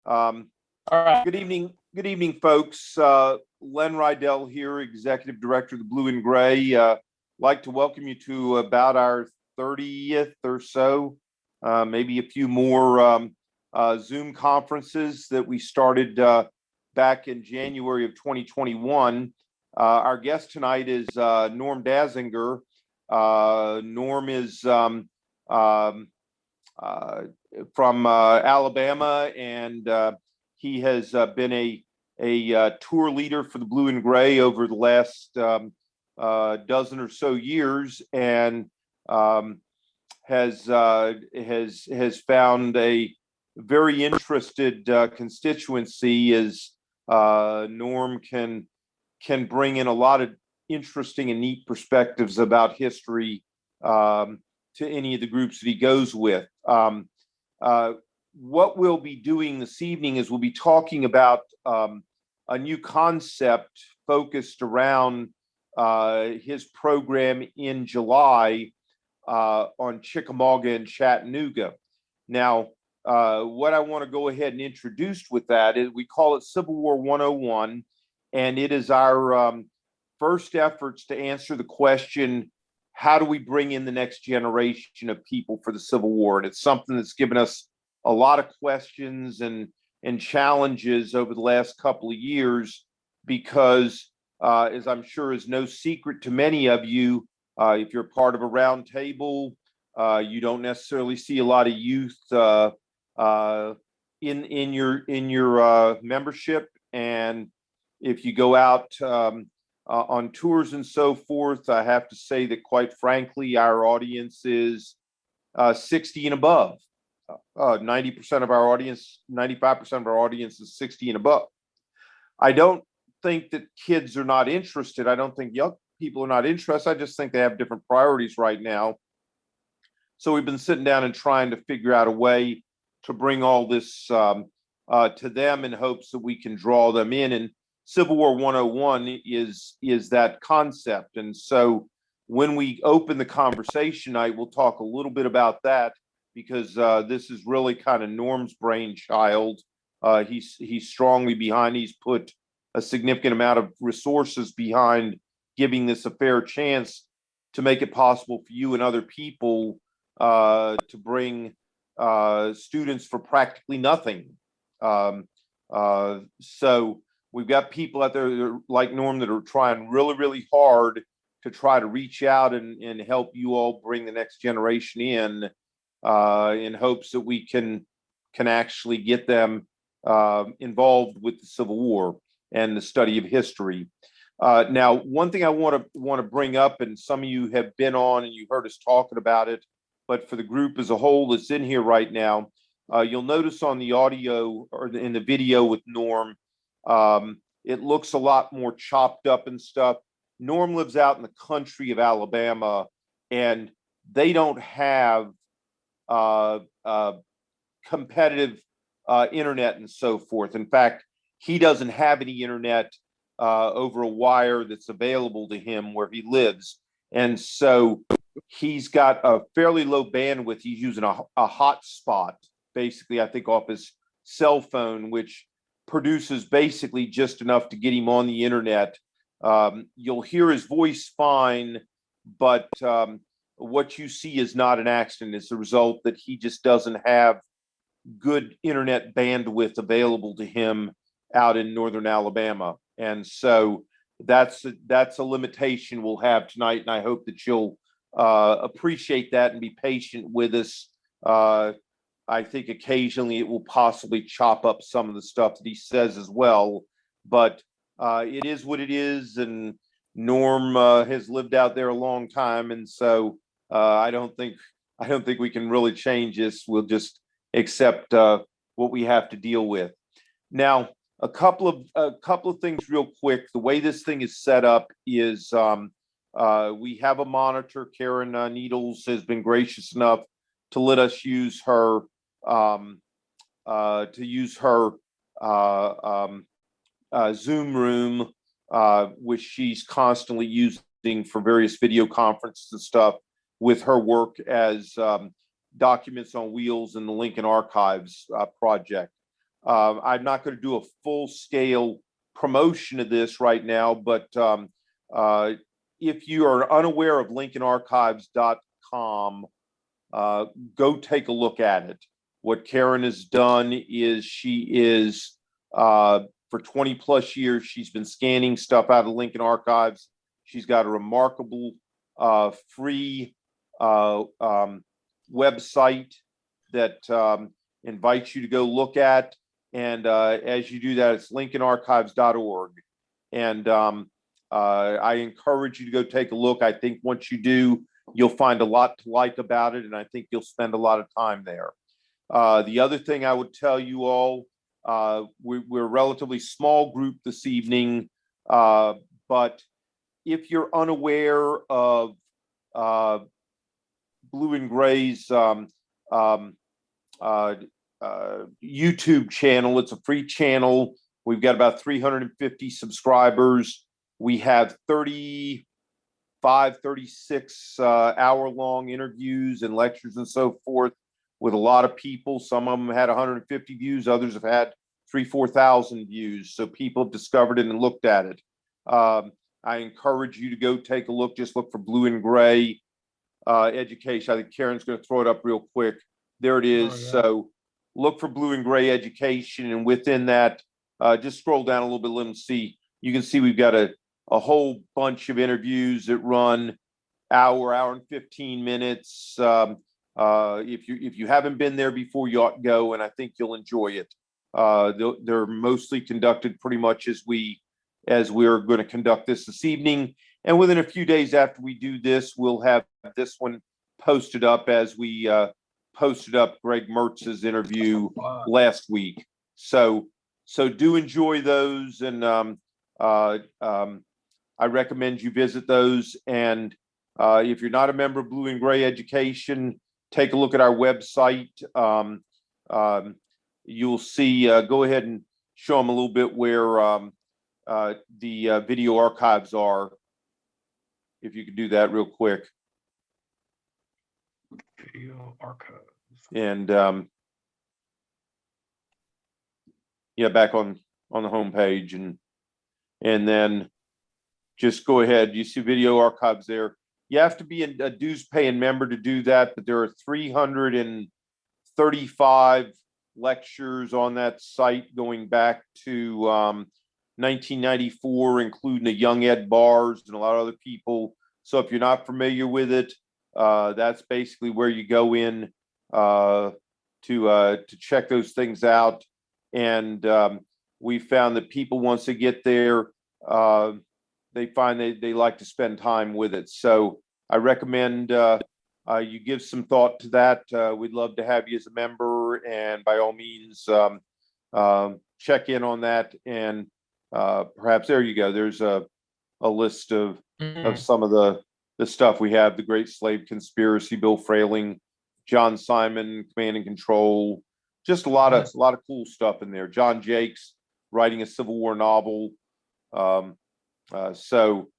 All right. Good evening, folks. Len Rydell here, Executive Director of the Blue and Gray. Like to welcome you to about our 30th or so, maybe a few more Zoom conferences that we started back in January of 2021. Our guest tonight is Norm Dasinger. Norm is from Alabama, and he has been a tour leader for the Blue and Gray over the last dozen or so years, and has found a very interested constituency, as Norm can bring in a lot of interesting and neat perspectives about history to any of the groups that he goes with. What we'll be doing this evening is we'll be talking about a new concept focused around his program in July on Chickamauga and Chattanooga. Now, what I want to go ahead and introduce with that is we call it Civil War 101, and it is our first efforts to answer the question, how do we bring in the next generation of people for the Civil War? And it's something that's given us a lot of questions and challenges over the last couple of years, because as I'm sure is no secret to many of you, if you're part of a round table, you don't necessarily see a lot of youth in your membership. And if you go out on tours and so forth, I have to say that, quite frankly, our audience is 60 and above. 90% of our audience, 95% of our audience is 60 and above. I don't think that kids are not interested. I don't think young people are not interested. I just think they have different priorities right now. So we've been sitting down and trying to figure out a way to bring all this to them in hopes that we can draw them in. And Civil War 101 is that concept. And so when we open the conversation night, we'll talk a little bit about that, because this is really kind of Norm's brainchild. He's strongly behind. He's put a significant amount of resources behind giving this a fair chance to make it possible for you and other people to bring students for practically nothing. So we've got people out there like Norm that are trying really, really hard to try to reach out and help you all bring the next generation in hopes that we can actually get them involved with the Civil War and the study of history. Now, one thing I want to bring up, and some of you have been on and you heard us talking about it, but for the group as a whole that's in here right now, you'll notice on the audio or in the video with Norm, it looks a lot more chopped up and stuff. Norm lives out in the country of Alabama, and they don't have competitive internet and so forth. In fact, he doesn't have any internet over a wire that's available to him where he lives. And so he's got a fairly low bandwidth. He's using a hotspot, basically, I think, off his cell phone, which produces basically just enough to get him on the internet. You'll hear his voice fine, but what you see is not an accident. It's a result that he just doesn't have good internet bandwidth available to him out in northern Alabama. And so that's a limitation we'll have tonight. And I hope that you'll appreciate that and be patient with us. I think occasionally it will possibly chop up some of the stuff that he says as well, but it is what it is. And Norm has lived out there a long time. And so I don't think we can really change this. We'll just accept what we have to deal with. Now, a couple of things real quick. The way this thing is set up is we have a monitor. Karen Needles has been gracious enough to let us use her Zoom room, which she's constantly using for various video conferences and stuff with her work as Documents on Wheels and the Lincoln Archives project. I'm not going to do a full scale promotion of this right now, but if you are unaware of LincolnArchives.com, go take a look at it. What Karen has done is she is, for 20 plus years, she's been scanning stuff out of Lincoln Archives. She's got a remarkable free website that invites you to go look at. And as you do that, it's lincolnarchives.org. And I encourage you to go take a look. I think once you do, you'll find a lot to like about it, and I think you'll spend a lot of time there. The other thing I would tell you all, we're a relatively small group this evening, but if you're unaware of Blue and Gray's YouTube channel, it's a free channel. We've got about 350 subscribers. We have 36 hour-long interviews and lectures and so forth with a lot of people. Some of them had 150 views, others have had 3,000-4,000 views. So people have discovered it and looked at it. I encourage you to go take a look. Just look for Blue and Gray education. I think Karen's going to throw it up real quick. There it is. Oh, yeah. So look for Blue and Gray education, and within that, just scroll down a little bit, let them see. You can see we've got a whole bunch of interviews that run hour and 15 minutes. If you haven't been there before, you ought to go, and I think you'll enjoy it. They're mostly conducted pretty much as we're going to conduct this evening. And within a few days after we do this, we'll have this one posted up as we posted up Greg Mertz's interview last week. So do enjoy those, and I recommend you visit those. And if you're not a member of Blue and Gray Education, take a look at our website. You'll see, go ahead and show them a little bit where the video archives are. If you could do that real quick. Video archives. And yeah, back on the home page, and then just go ahead. You see video archives there. You have to be a dues paying member to do that, but there are 335 lectures on that site going back to 1994, including the Young Ed Bars and a lot of other people. So if you're not familiar with it, that's basically where you go in to check those things out. And we found that people, once they get there, they find they like to spend time with it. So I recommend you give some thought to that. We'd love to have you as a member, and by all means, check in on that. And perhaps there you go. There's a list of some of the stuff we have: the Great Slave Conspiracy, Bill Frayling, John Simon, Command and Control. Just a lot of cool stuff in there. John Jakes writing a Civil War novel. So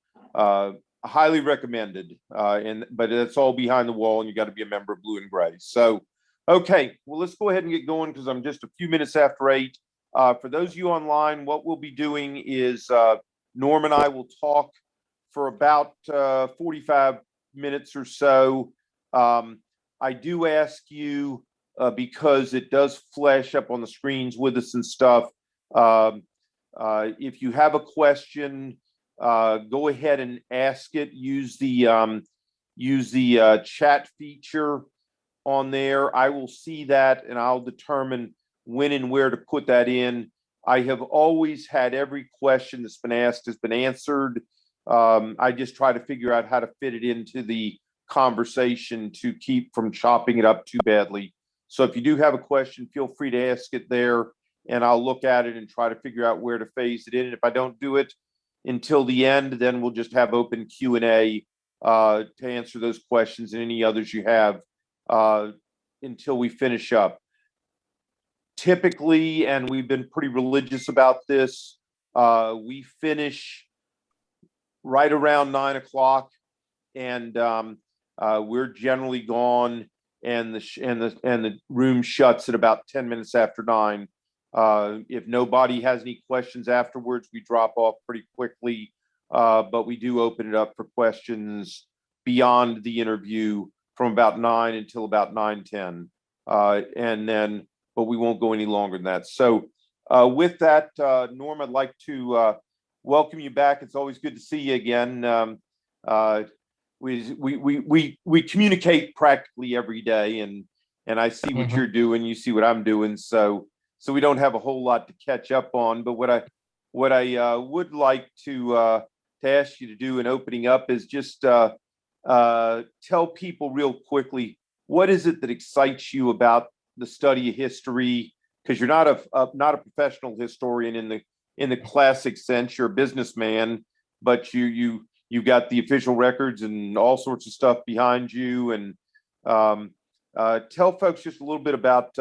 highly recommended. But it's all behind the wall, and you got to be a member of Blue and Gray. So, okay, well, let's go ahead and get going, because I'm just a few minutes after 8. For those of you online, what we'll be doing is Norm and I will talk for about 45 minutes or so. I do ask you, because it does flash up on the screens with us and stuff, if you have a question, go ahead and ask it. Use the chat feature on there. I will see that, and I'll determine when and where to put that in. I have always had every question that's been asked has been answered. I just try to figure out how to fit it into the conversation to keep from chopping it up too badly. So if you do have a question, feel free to ask it there, and I'll look at it and try to figure out where to phase it in. And if I don't do it until the end, then we'll just have open Q&A to answer those questions and any others you have until we finish up. Typically, and we've been pretty religious about this, we finish right around 9 o'clock, and we're generally gone, and the room shuts at about 10 minutes after 9. If nobody has any questions afterwards, we drop off pretty quickly. But we do open it up for questions beyond the interview from about 9 until about 9:10. And then, but we won't go any longer than that. So with that, Norm, I'd like to welcome you back. It's always good to see you again. We communicate practically every day, and I see what you're doing. You see what I'm doing. So we don't have a whole lot to catch up on. But what I would like to ask you to do in opening up is just tell people real quickly, what is it that excites you about the study of history? Because you're not a professional historian in the classic sense. You're a businessman, but you got the official records and all sorts of stuff behind you. And tell folks just a little bit about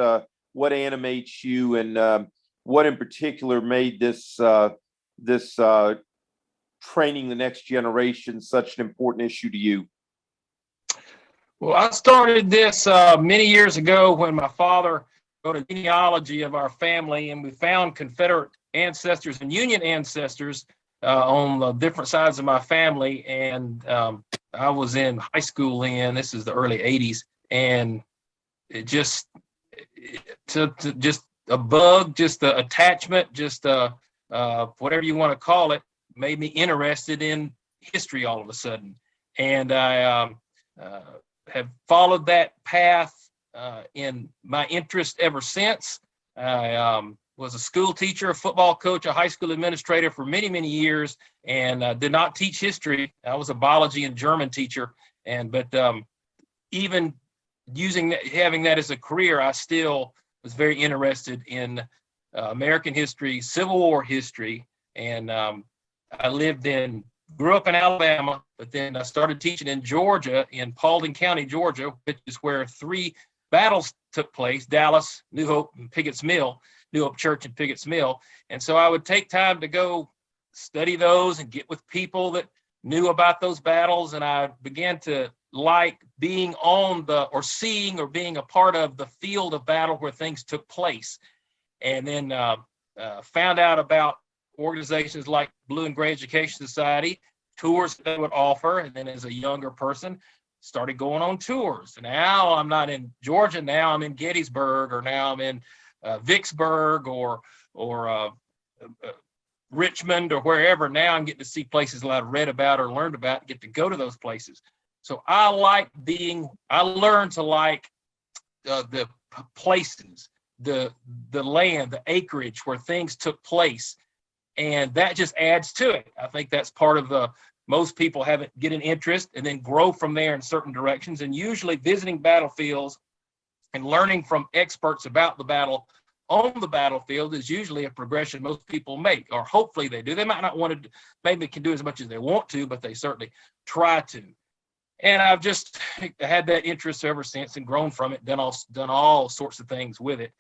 what animates you and what in particular made this training the next generation such an important issue to you. Well, I started this many years ago when my father wrote a genealogy of our family, and we found Confederate ancestors and Union ancestors on the different sides of my family. And I was in high school then. This is the early '80s, and it just a bug, just an attachment, just whatever you want to call it, made me interested in history all of a sudden. And I have followed that path in my interest ever since. I was a school teacher, a football coach, a high school administrator for many, many years, and did not teach history. I was a biology and German teacher. But even having that as a career, I still was very interested in American history, Civil War history. And I grew up in Alabama, but then I started teaching in Georgia, in Paulding County, Georgia, which is where 3 battles took place: Dallas, New Hope, and Pickett's Mill, New Hope Church and Pickett's Mill. And so I would take time to go study those and get with people that knew about those battles. And I began to like being seeing or being a part of the field of battle where things took place. And then found out about organizations like Blue and Gray Education Society, tours they would offer. And then as a younger person, started going on tours. And now I'm not in Georgia. Now I'm in Gettysburg, or now I'm in Vicksburg or Richmond, or wherever. Now I'm getting to see places that I've read about or learned about, and get to go to those places. So I learned to like the places, the land, the acreage where things took place. And that just adds to it. I think that's part of most people get an interest and then grow from there in certain directions. And usually visiting battlefields and learning from experts about the battle on the battlefield is usually a progression most people make, or hopefully they do. They might not want to, maybe can do as much as they want to, but they certainly try to. And I've just had that interest ever since and grown from it, done all sorts of things with it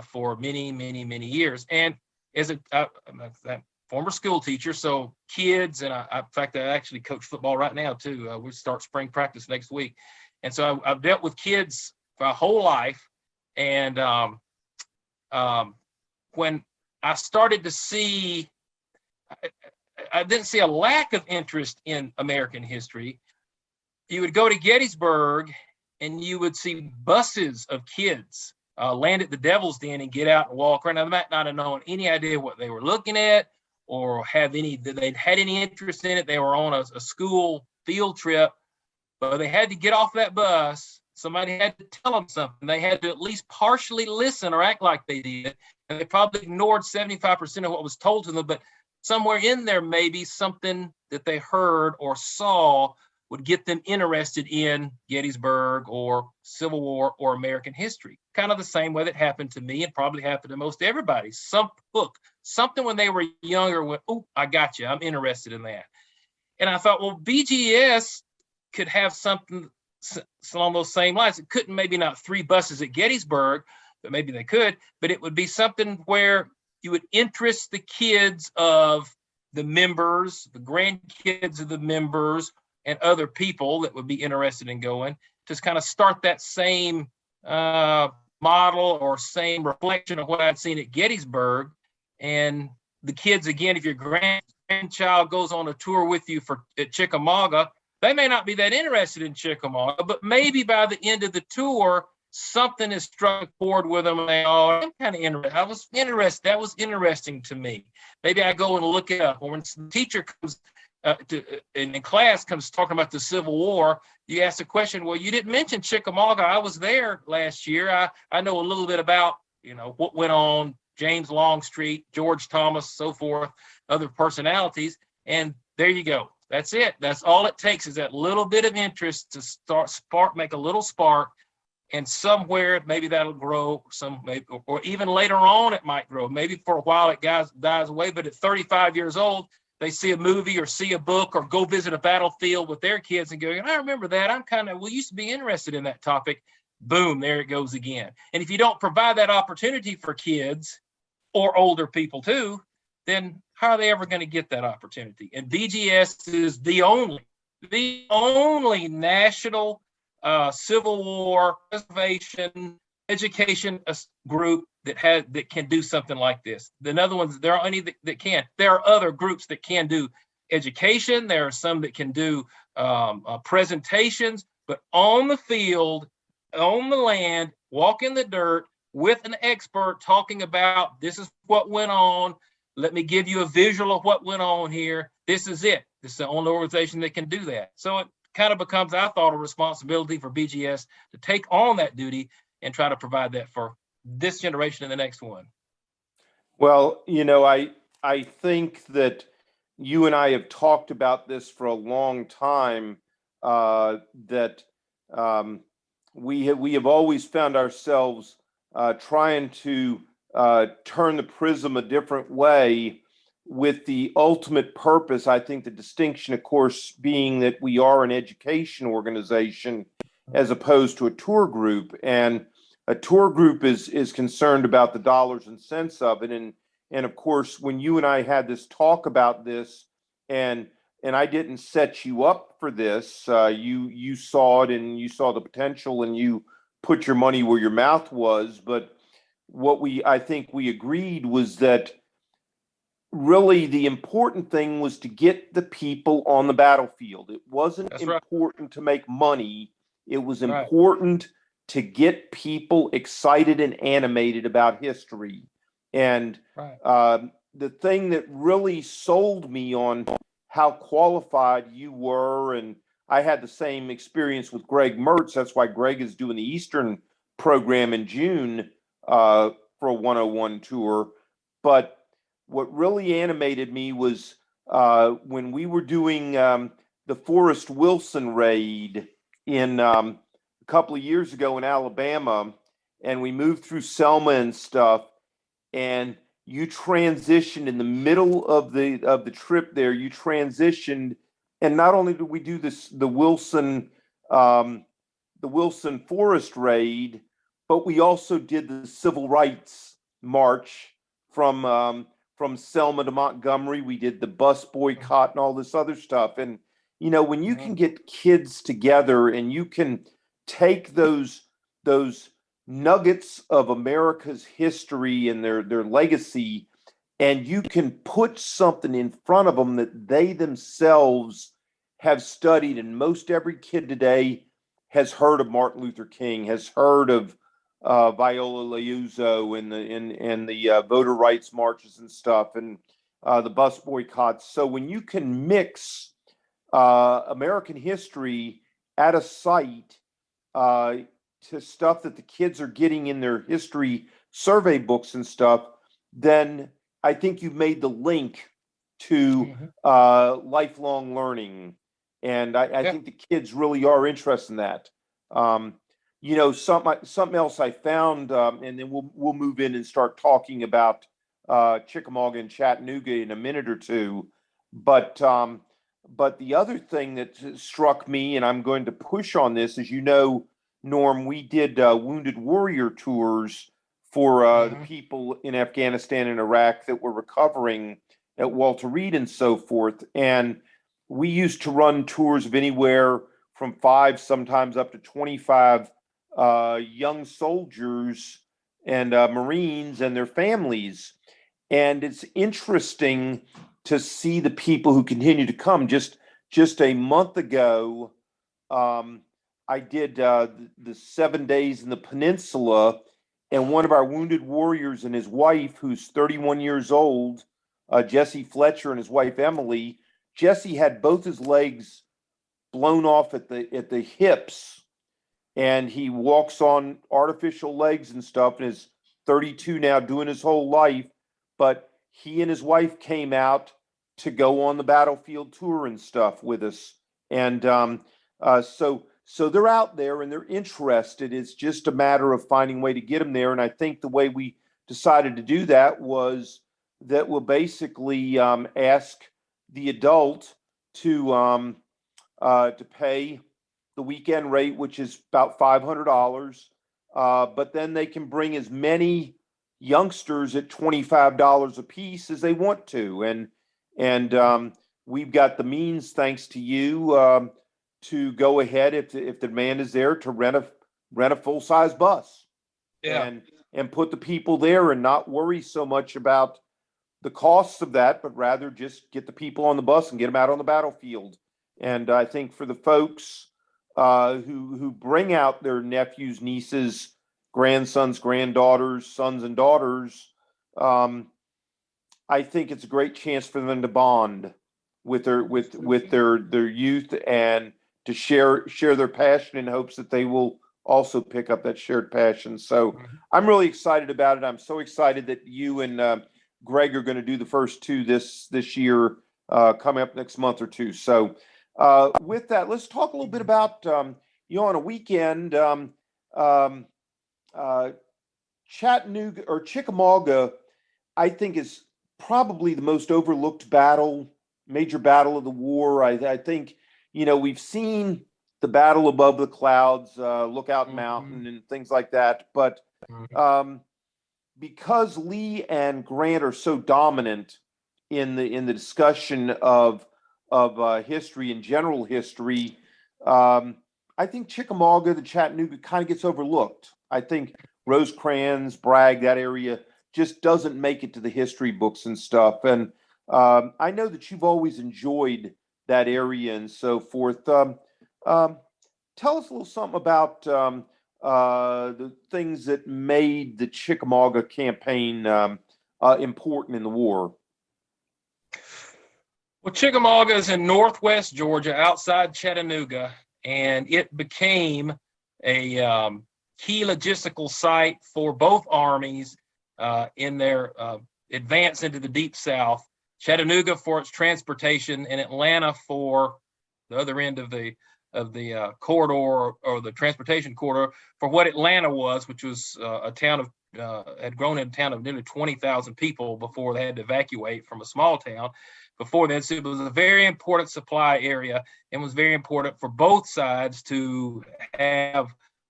for many, many, many years. And as I'm a former school teacher, so kids, and in fact, I actually coach football right now too. We start spring practice next week. And so I've dealt with kids for my whole life. And when I started to see, I didn't see a lack of interest in American history. You would go to Gettysburg and you would see buses of kids land at the Devil's Den and get out and walk around. Now, they might not have known any idea what they were looking at or they'd had any interest in it. They were on a school field trip, but they had to get off that bus. Somebody had to tell them something. They had to at least partially listen or act like they did. And they probably ignored 75% of what was told to them, but somewhere in there, maybe something that they heard or saw would get them interested in Gettysburg or Civil War or American history. Kind of the same way that happened to me and probably happened to most everybody. Something when they were younger went, oh, I got you. I'm interested in that. And I thought, well, BGS could have something along those same lines. It couldn't, maybe not 3 buses at Gettysburg, but maybe they could. But it would be something where you would interest the kids of the members, the grandkids of the members, and other people that would be interested in going, just kind of start that same model or same reflection of what I'd seen at Gettysburg. And the kids, again, if your grandchild goes on a tour with you at Chickamauga, they may not be that interested in Chickamauga, but maybe by the end of the tour, something is struck a chord with them, and they, oh, I'm kind of interested. I was interested. That was interesting to me. Maybe I go and look it up. Or when the teacher comes in class comes talking about the Civil War, you ask the question, well, you didn't mention Chickamauga. I was there last year. I know a little bit about, what went on, James Longstreet, George Thomas, so forth, other personalities. And there you go. That's it. That's all it takes, is that little bit of interest to make a little spark. And somewhere maybe that'll grow, or even later on it might grow. Maybe for a while it dies away, but at 35 years old, they see a movie or see a book or go visit a battlefield with their kids and go, I remember that. We used to be interested in that topic. Boom, there it goes again. And if you don't provide that opportunity for kids or older people too, then how are they ever going to get that opportunity? And BGS is the only national Civil War preservation education group that can do something like this. The other ones, there are any that can. There are other groups that can do education. There are some that can do presentations, but on the field, on the land, walk in the dirt with an expert talking about, this is what went on. Let me give you a visual of what went on here. This is it. This is the only organization that can do that. So it kind of becomes, I thought, a responsibility for BGS to take on that duty and try to provide that for this generation and the next one. Well, I think that you and I have talked about this for a long time, that we have always found ourselves trying to turn the prism a different way, with the ultimate purpose, I think the distinction, of course, being that we are an education organization as opposed to a tour group. And a tour group is concerned about the dollars and cents of it. And of course, when you and I had this talk about this, and I didn't set you up for this, you saw it and you saw the potential and you put your money where your mouth was. But what I think we agreed was that really the important thing was to get the people on the battlefield. It wasn't important to make money. It was important to get people excited and animated about history. And the thing that really sold me on how qualified you were, and I had the same experience with Greg Mertz. That's why Greg is doing the Eastern program in June for a 101 tour. But what really animated me was when we were doing the Forrest Wilson raid in a couple of years ago in Alabama, and we moved through Selma and stuff, and you transitioned in the middle of the trip there. You transitioned, and not only did we do the Wilson Forest raid, but we also did the Civil Rights March from Selma to Montgomery. We did the bus boycott and all this other stuff. And when you can get kids together and you can take those nuggets of America's history and their legacy, and you can put something in front of them that they themselves have studied. And most every kid today has heard of Martin Luther King, has heard of Viola Liuzzo and the voter rights marches and stuff, and the bus boycotts. So when you can mix American history at a site to stuff that the kids are getting in their history survey books and stuff, then I think you've made the link to lifelong learning. And I think the kids really are interested in that. Something else I found, and then we'll move in and start talking about Chickamauga and Chattanooga in a minute or two. But the other thing that struck me, and I'm going to push on this, as you know, Norm, we did Wounded Warrior tours for the people in Afghanistan and Iraq that were recovering at Walter Reed and so forth. And we used to run tours of anywhere from 5, sometimes up to 25 young soldiers and Marines and their families. And it's interesting to see the people who continue to come. Just a month ago, I did the 7 days in the peninsula, and one of our wounded warriors and his wife, who's 31 years old, Jesse Fletcher, and his wife Emily. Jesse had both his legs blown off at the hips, and he walks on artificial legs and stuff, and is 32 now, doing his whole life. But he and his wife came out to go on the battlefield tour and stuff with us, and so they're out there and they're interested. It's just a matter of finding a way to get them there. And I think the way we decided to do that was that we'll basically ask the adult to pay the weekend rate, which is about $500. But then they can bring as many youngsters at $25 a piece as they want to. And we've got the means, thanks to you, to go ahead, if the demand is there, to rent a full-size bus. Yeah. And put the people there and not worry so much about the costs of that, but rather just get the people on the bus and get them out on the battlefield. And I think for the folks who bring out their nephews, nieces, grandsons, granddaughters, sons and daughters, I think it's a great chance for them to bond with their youth, and to share their passion in hopes that they will also pick up that shared passion. So I'm really excited about it. I'm so excited that you and Greg are going to do the first two this year, coming up next month or two. So with that, let's talk a little bit about on a weekend, Chattanooga or Chickamauga, I think, is probably the most overlooked major battle of the war. I think, we've seen the battle above the clouds, Lookout Mountain, and things like that. But because Lee and Grant are so dominant in the discussion of history and general history, I think Chickamauga, the Chattanooga, kind of gets overlooked. I think Rosecrans, Bragg, that area just doesn't make it to the history books and stuff. And I know that you've always enjoyed that area and so forth. Tell us a little something about the things that made the Chickamauga campaign important in the war. Well, Chickamauga is in northwest Georgia, outside Chattanooga, and it became a key logistical site for both armies in their advance into the Deep South. Chattanooga for its transportation, and Atlanta for the other end of the corridor, or the transportation corridor, for what Atlanta was, which was a town of had grown into a town of nearly 20,000 people before they had to evacuate from a small town. Before that, so it was a very important supply area, and was very important for both sides to have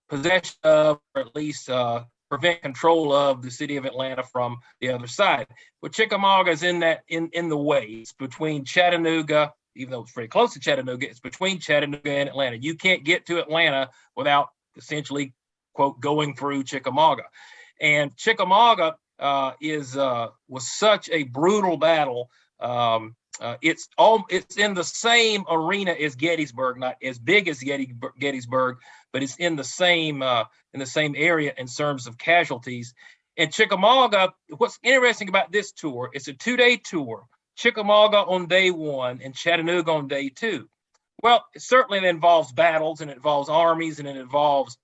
possession of, or at least prevent control of, the city of Atlanta from the other side. But Chickamauga is in the way. It's between Chattanooga, even though it's very close to Chattanooga, it's between Chattanooga and Atlanta. You can't get to Atlanta without essentially, quote, going through Chickamauga. And Chickamauga was such a brutal battle. It's in the same arena as Gettysburg, not as big as Gettysburg, but it's in the same area in terms of casualties. And Chickamauga, what's interesting about this tour, it's a 2-day tour. Chickamauga on day 1 and Chattanooga on day 2. Well, it certainly involves battles, and it involves armies, and it involves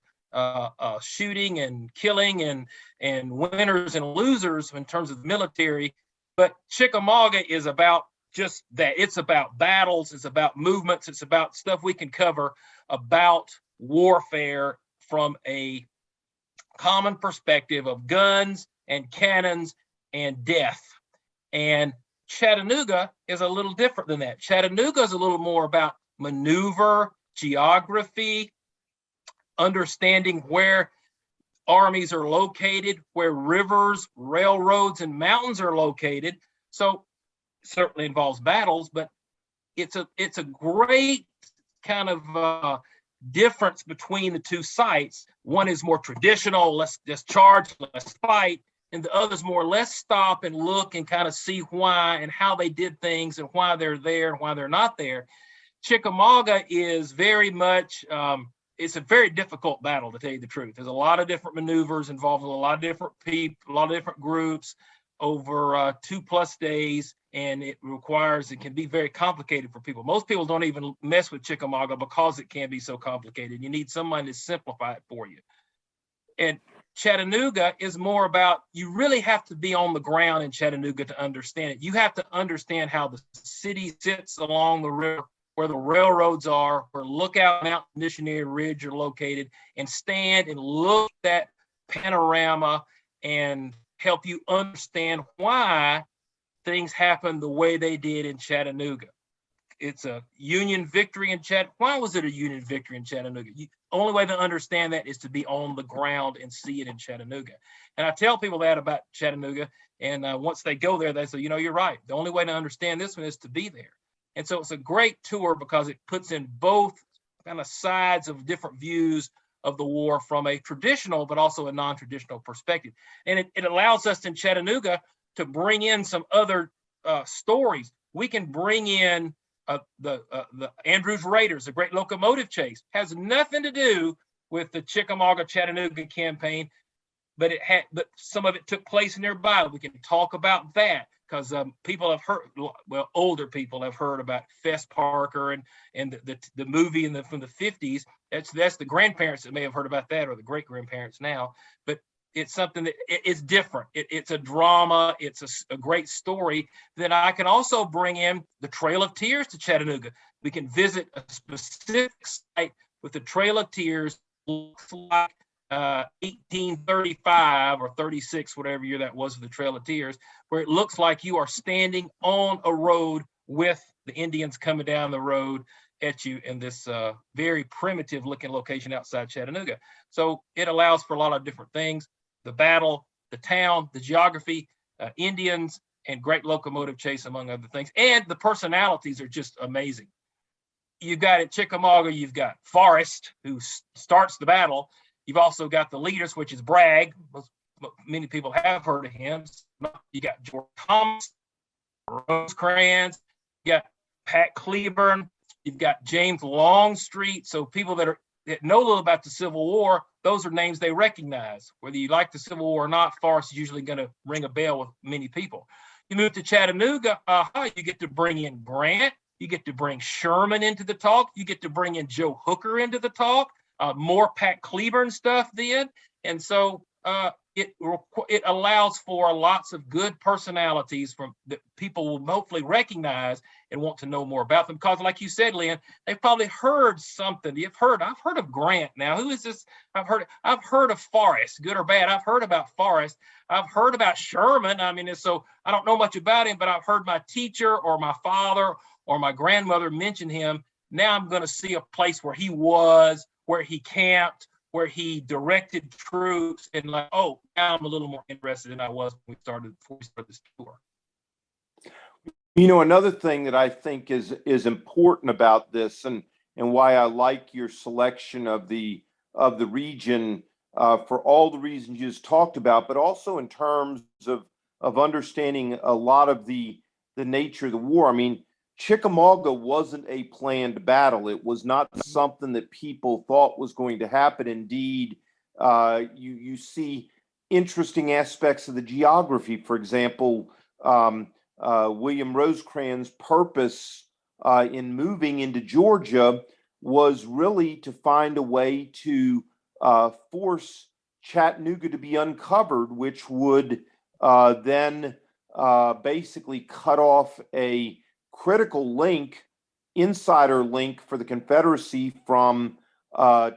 shooting and killing and winners and losers in terms of the military. But Chickamauga is about just that. It's about battles, it's about movements, it's about stuff we can cover about warfare from a common perspective of guns and cannons and death. And Chattanooga is a little different than that. Chattanooga is a little more about maneuver, geography, understanding where armies are located, where rivers, railroads, and mountains are located. So certainly involves battles, but it's a great kind of difference between the two sites. One is more traditional, let's just charge, let's fight, and the other's more, let's stop and look and kind of see why and how they did things and why they're there and why they're not there. Chickamauga is very much, it's a very difficult battle, to tell you the truth. There's a lot of different maneuvers involved with a lot of different people, a lot of different groups over 2+ days, and it can be very complicated for people. Most people don't even mess with Chickamauga because it can be so complicated. You need someone to simplify it for you. And Chattanooga is more about, you really have to be on the ground in Chattanooga to understand it. You have to understand how the city sits along the river, where the railroads are, where Lookout and Mount Missionary Ridge are located, and stand and look at that panorama and help you understand why things happened the way they did in Chattanooga. It's a Union victory in Chattanooga. Why was it a Union victory in Chattanooga? The only way to understand that is to be on the ground and see it in Chattanooga. And I tell people that about Chattanooga, and once they go there, they say, you're right. The only way to understand this one is to be there. And so it's a great tour because it puts in both kind of sides of different views of the war from a traditional, but also a non-traditional perspective. And it allows us in Chattanooga to bring in some other stories. We can bring in the Andrews Raiders, the Great Locomotive Chase. Has nothing to do with the Chickamauga-Chattanooga campaign, but some of it took place nearby. We can talk about that because people have heard, well, older people have heard about Fess Parker and the movie from the 50s. That's the grandparents that may have heard about that, or the great grandparents now. But it's something that it's different. It's a drama. It's a great story. Then I can also bring in the Trail of Tears to Chattanooga. We can visit a specific site with the Trail of Tears. Looks like 1835 or 36, whatever year that was, for the Trail of Tears, where it looks like you are standing on a road with the Indians coming down the road at you in this very primitive looking location outside Chattanooga. So it allows for a lot of different things: the battle, the town, the geography, Indians, and Great Locomotive Chase, among other things. And the personalities are just amazing. You've got at Chickamauga, you've got Forrest, who starts the battle. You've also got the leaders, which is Bragg. Many people have heard of him. You got George Thomas, Rosecrans, you got Pat Cleburne, you've got James Longstreet. So people that know a little about the Civil War, those are names they recognize. Whether you like the Civil War or not, Forrest is usually going to ring a bell with many people. You move to Chattanooga, you get to bring in Grant, you get to bring Sherman into the talk, you get to bring in Joe Hooker into the talk, more Pat Cleburne stuff then. And so it allows for lots of good personalities that people will hopefully recognize and want to know more about them. Because like you said, Lynn, they've probably heard something. I've heard of Grant now. Who is this? I've heard of Forrest, good or bad. I've heard about Forrest. I've heard about Sherman. I mean, so I don't know much about him, but I've heard my teacher or my father or my grandmother mention him. Now I'm going to see a place where he was, where he camped, where he directed troops, and like, oh, now I'm a little more interested than I was before we started this tour. Another thing that I think is important about this, and why I like your selection of the region for all the reasons you just talked about, but also in terms of understanding a lot of the nature of the war. I mean, Chickamauga wasn't a planned battle. It was not something that people thought was going to happen. Indeed, you see interesting aspects of the geography. For example, William Rosecrans' purpose in moving into Georgia was really to find a way to force Chattanooga to be uncovered, which would then basically cut off a critical insider link for the Confederacy from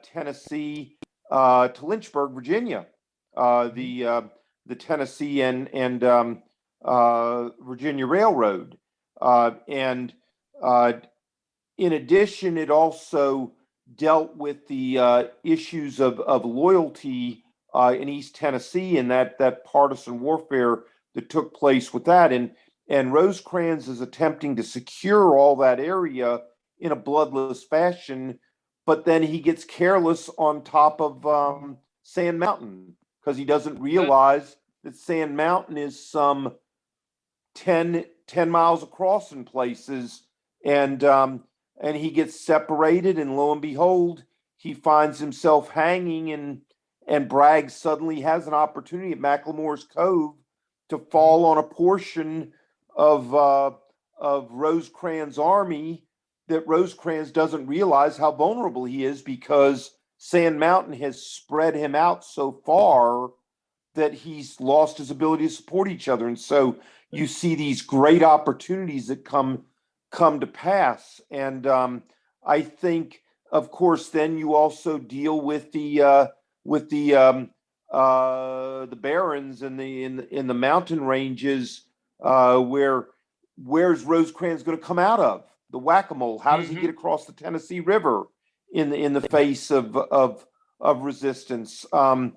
Tennessee to Lynchburg, Virginia, the Tennessee and Virginia Railroad. And in addition, it also dealt with the issues of loyalty in East Tennessee and that partisan warfare that took place with that. And Rosecrans is attempting to secure all that area in a bloodless fashion, but then he gets careless on top of Sand Mountain because he doesn't realize that Sand Mountain is some 10 miles across in places, and he gets separated, and lo and behold, he finds himself hanging, and Bragg suddenly has an opportunity at Macklemore's Cove to fall on a portion of Rosecrans' army that Rosecrans doesn't realize how vulnerable he is, because Sand Mountain has spread him out so far that he's lost his ability to support each other. And so you see these great opportunities that come to pass. And I think, of course, then you also deal with the barrens and in the mountain ranges, where's Rosecrans going to come out of? The whack-a-mole. How does he get across the Tennessee River in the face of resistance? The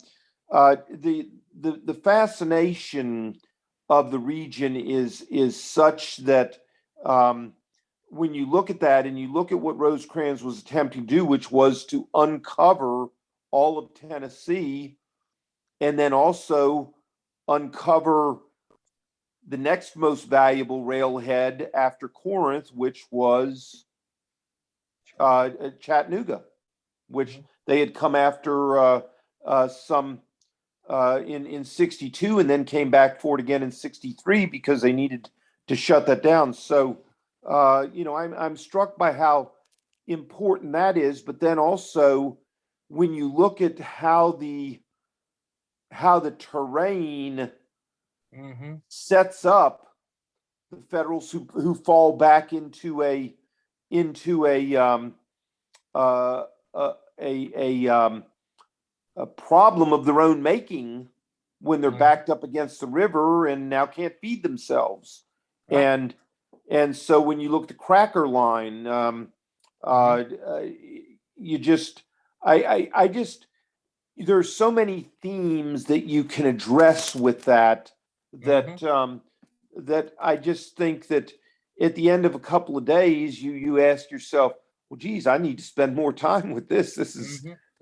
fascination of the region is such that when you look at that and you look at what Rosecrans was attempting to do, which was to uncover all of Tennessee, and then also uncover the next most valuable railhead after Corinth, which was Chattanooga, which they had come after in 62, and then came back for it again in 63 because they needed to shut that down. So I'm struck by how important that is. But then also, when you look at how the terrain sets up the Federals who fall back into a problem of their own making when they're backed up against the river and now can't feed themselves. Right. And so when you look at the Cracker Line, there's so many themes that you can address with that I just think that at the end of a couple of days, you ask yourself, well, geez, I need to spend more time with this.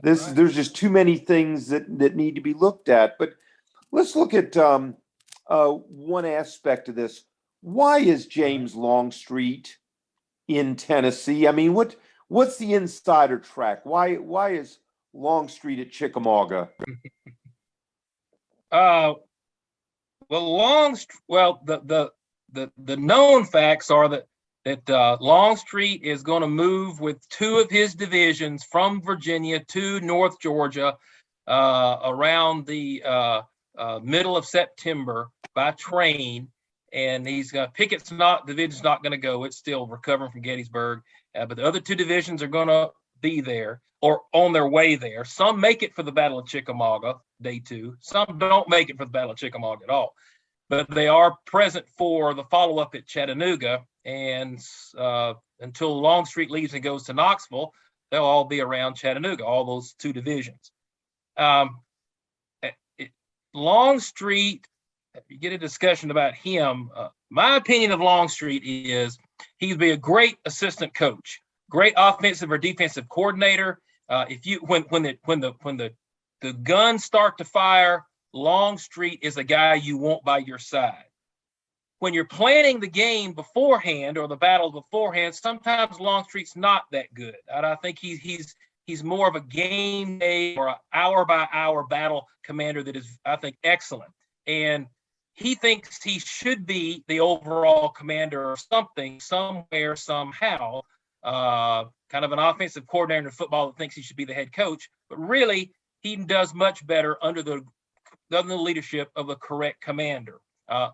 There's just too many things that need to be looked at. But let's look at one aspect of this. Why is James Longstreet in Tennessee? I mean, what's the insider track? Why is Longstreet at Chickamauga? The known facts are that Longstreet is going to move with two of his divisions from Virginia to North Georgia around the middle of September by train, and Pickett's division's not going to go. It's still recovering from Gettysburg, but the other two divisions are going to be there or on their way there. Some make it for the Battle of Chickamauga, day 2. Some don't make it for the Battle of Chickamauga at all, but they are present for the follow-up at Chattanooga. And until Longstreet leaves and goes to Knoxville, they'll all be around Chattanooga, all those two divisions. Longstreet, you get a discussion about him. My opinion of Longstreet is he'd be a great assistant coach, great offensive or defensive coordinator. When the guns start to fire, Longstreet is a guy you want by your side. When you're planning the game beforehand or the battle beforehand, sometimes Longstreet's not that good. And I think he's more of a game day or an hour by hour battle commander that is, I think, excellent. And he thinks he should be the overall commander of something, somewhere, somehow. Kind of an offensive coordinator in football that thinks he should be the head coach, but really he does much better under the leadership of a correct commander.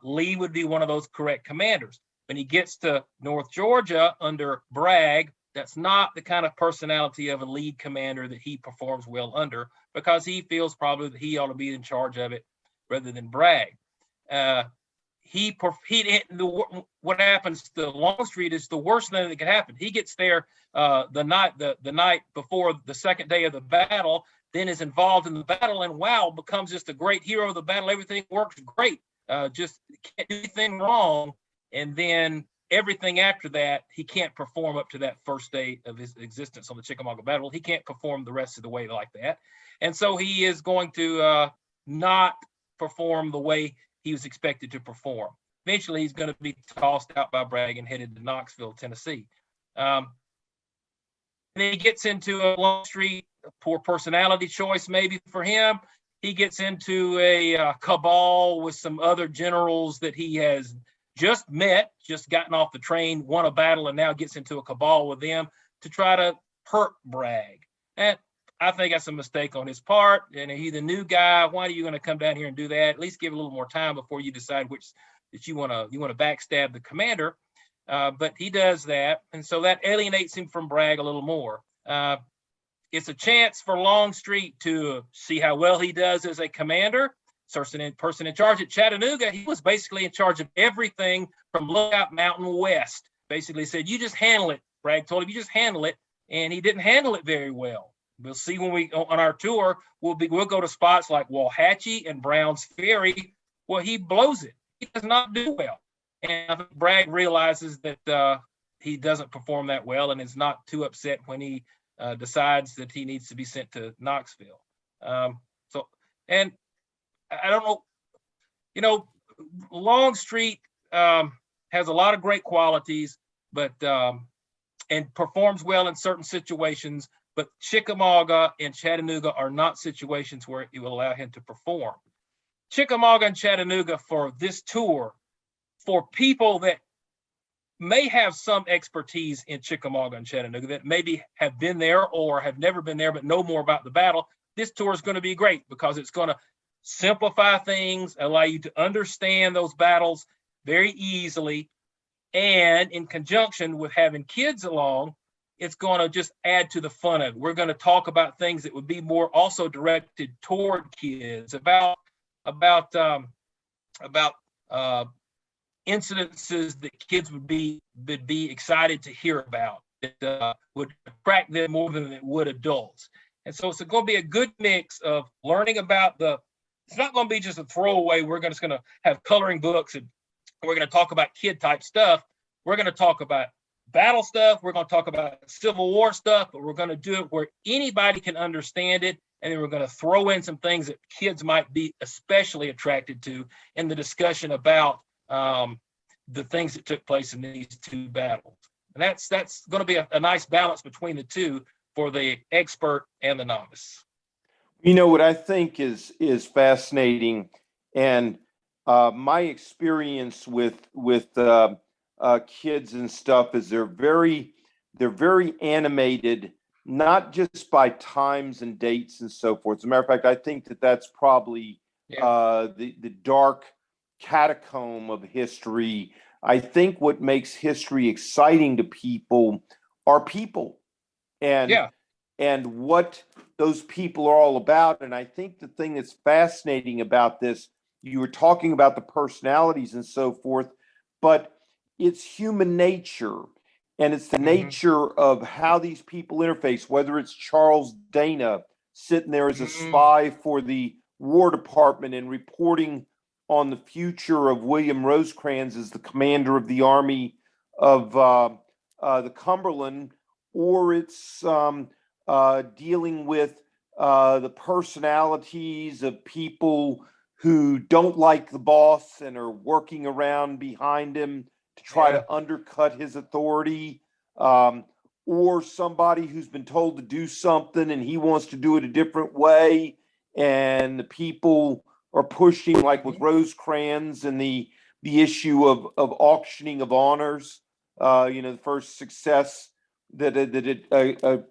Lee would be one of those correct commanders. When he gets to North Georgia under Bragg, that's not the kind of personality of a lead commander that he performs well under, because he feels probably that he ought to be in charge of it rather than Bragg. What happens to Longstreet is the worst thing that could happen. He gets there the night before the second day of the battle, then is involved in the battle, and becomes just a great hero of the battle. Everything works great. Just can't do anything wrong. And then everything after that, he can't perform up to that first day of his existence on the Chickamauga Battle. He can't perform the rest of the way like that. And so he is going to not perform the way he was expected to perform. Eventually, he's going to be tossed out by Bragg and headed to Knoxville, Tennessee. And he gets into a Longstreet, poor personality choice maybe for him. He gets into a cabal with some other generals that he has just met, just gotten off the train, won a battle, and now gets into a cabal with them to try to hurt Bragg. And I think that's a mistake on his part. And he's a new guy. Why are you going to come down here and do that? At least give a little more time before you decide which that you want to backstab the commander. But he does that, and so that alienates him from Bragg a little more. It's a chance for Longstreet to see how well he does as a commander. Person in charge at Chattanooga, he was basically in charge of everything from Lookout Mountain west. Basically said, you just handle it. Bragg told him, you just handle it, and he didn't handle it very well. We'll see when we on our tour. We'll go to spots like Walhatchee and Brown's Ferry. Well, he blows it. He does not do well, and I think Bragg realizes that he doesn't perform that well, and is not too upset when he decides that he needs to be sent to Knoxville. And I don't know, Longstreet has a lot of great qualities, but and performs well in certain situations. But Chickamauga and Chattanooga are not situations where it will allow him to perform. Chickamauga and Chattanooga for this tour, for people that may have some expertise in Chickamauga and Chattanooga, that maybe have been there or have never been there but know more about the battle, this tour is going to be great because it's going to simplify things, allow you to understand those battles very easily, and in conjunction with having kids along, it's going to just add to the fun of it. We're going to talk about things that would be more also directed toward kids, about incidences that kids would be excited to hear about, that would attract them more than it would adults. And so it's going to be a good mix of learning about it's not going to be just a throwaway. We're just going to have coloring books and we're going to talk about kid type stuff. We're going to talk about battle stuff. We're going to talk about Civil War stuff, but we're going to do it where anybody can understand it. And then we're going to throw in some things that kids might be especially attracted to in the discussion about the things that took place in these two battles. And that's going to be a nice balance between the two for the expert and the novice. What I think is fascinating, and my experience with kids and stuff is they're very animated, not just by times and dates and so forth. As a matter of fact, I think that's probably the dark catacomb of history. I think what makes history exciting to people are people, and what those people are all about. And I think the thing that's fascinating about this, you were talking about the personalities and so forth, but it's human nature, and it's the nature of how these people interface, whether it's Charles Dana sitting there as a spy for the War Department and reporting on the future of William Rosecrans as the commander of the Army of the Cumberland, or it's dealing with the personalities of people who don't like the boss and are working around behind him to try to undercut his authority, or somebody who's been told to do something and he wants to do it a different way, and the people are pushing, like with Rosecrans and the issue of auctioning of honors. The first success that a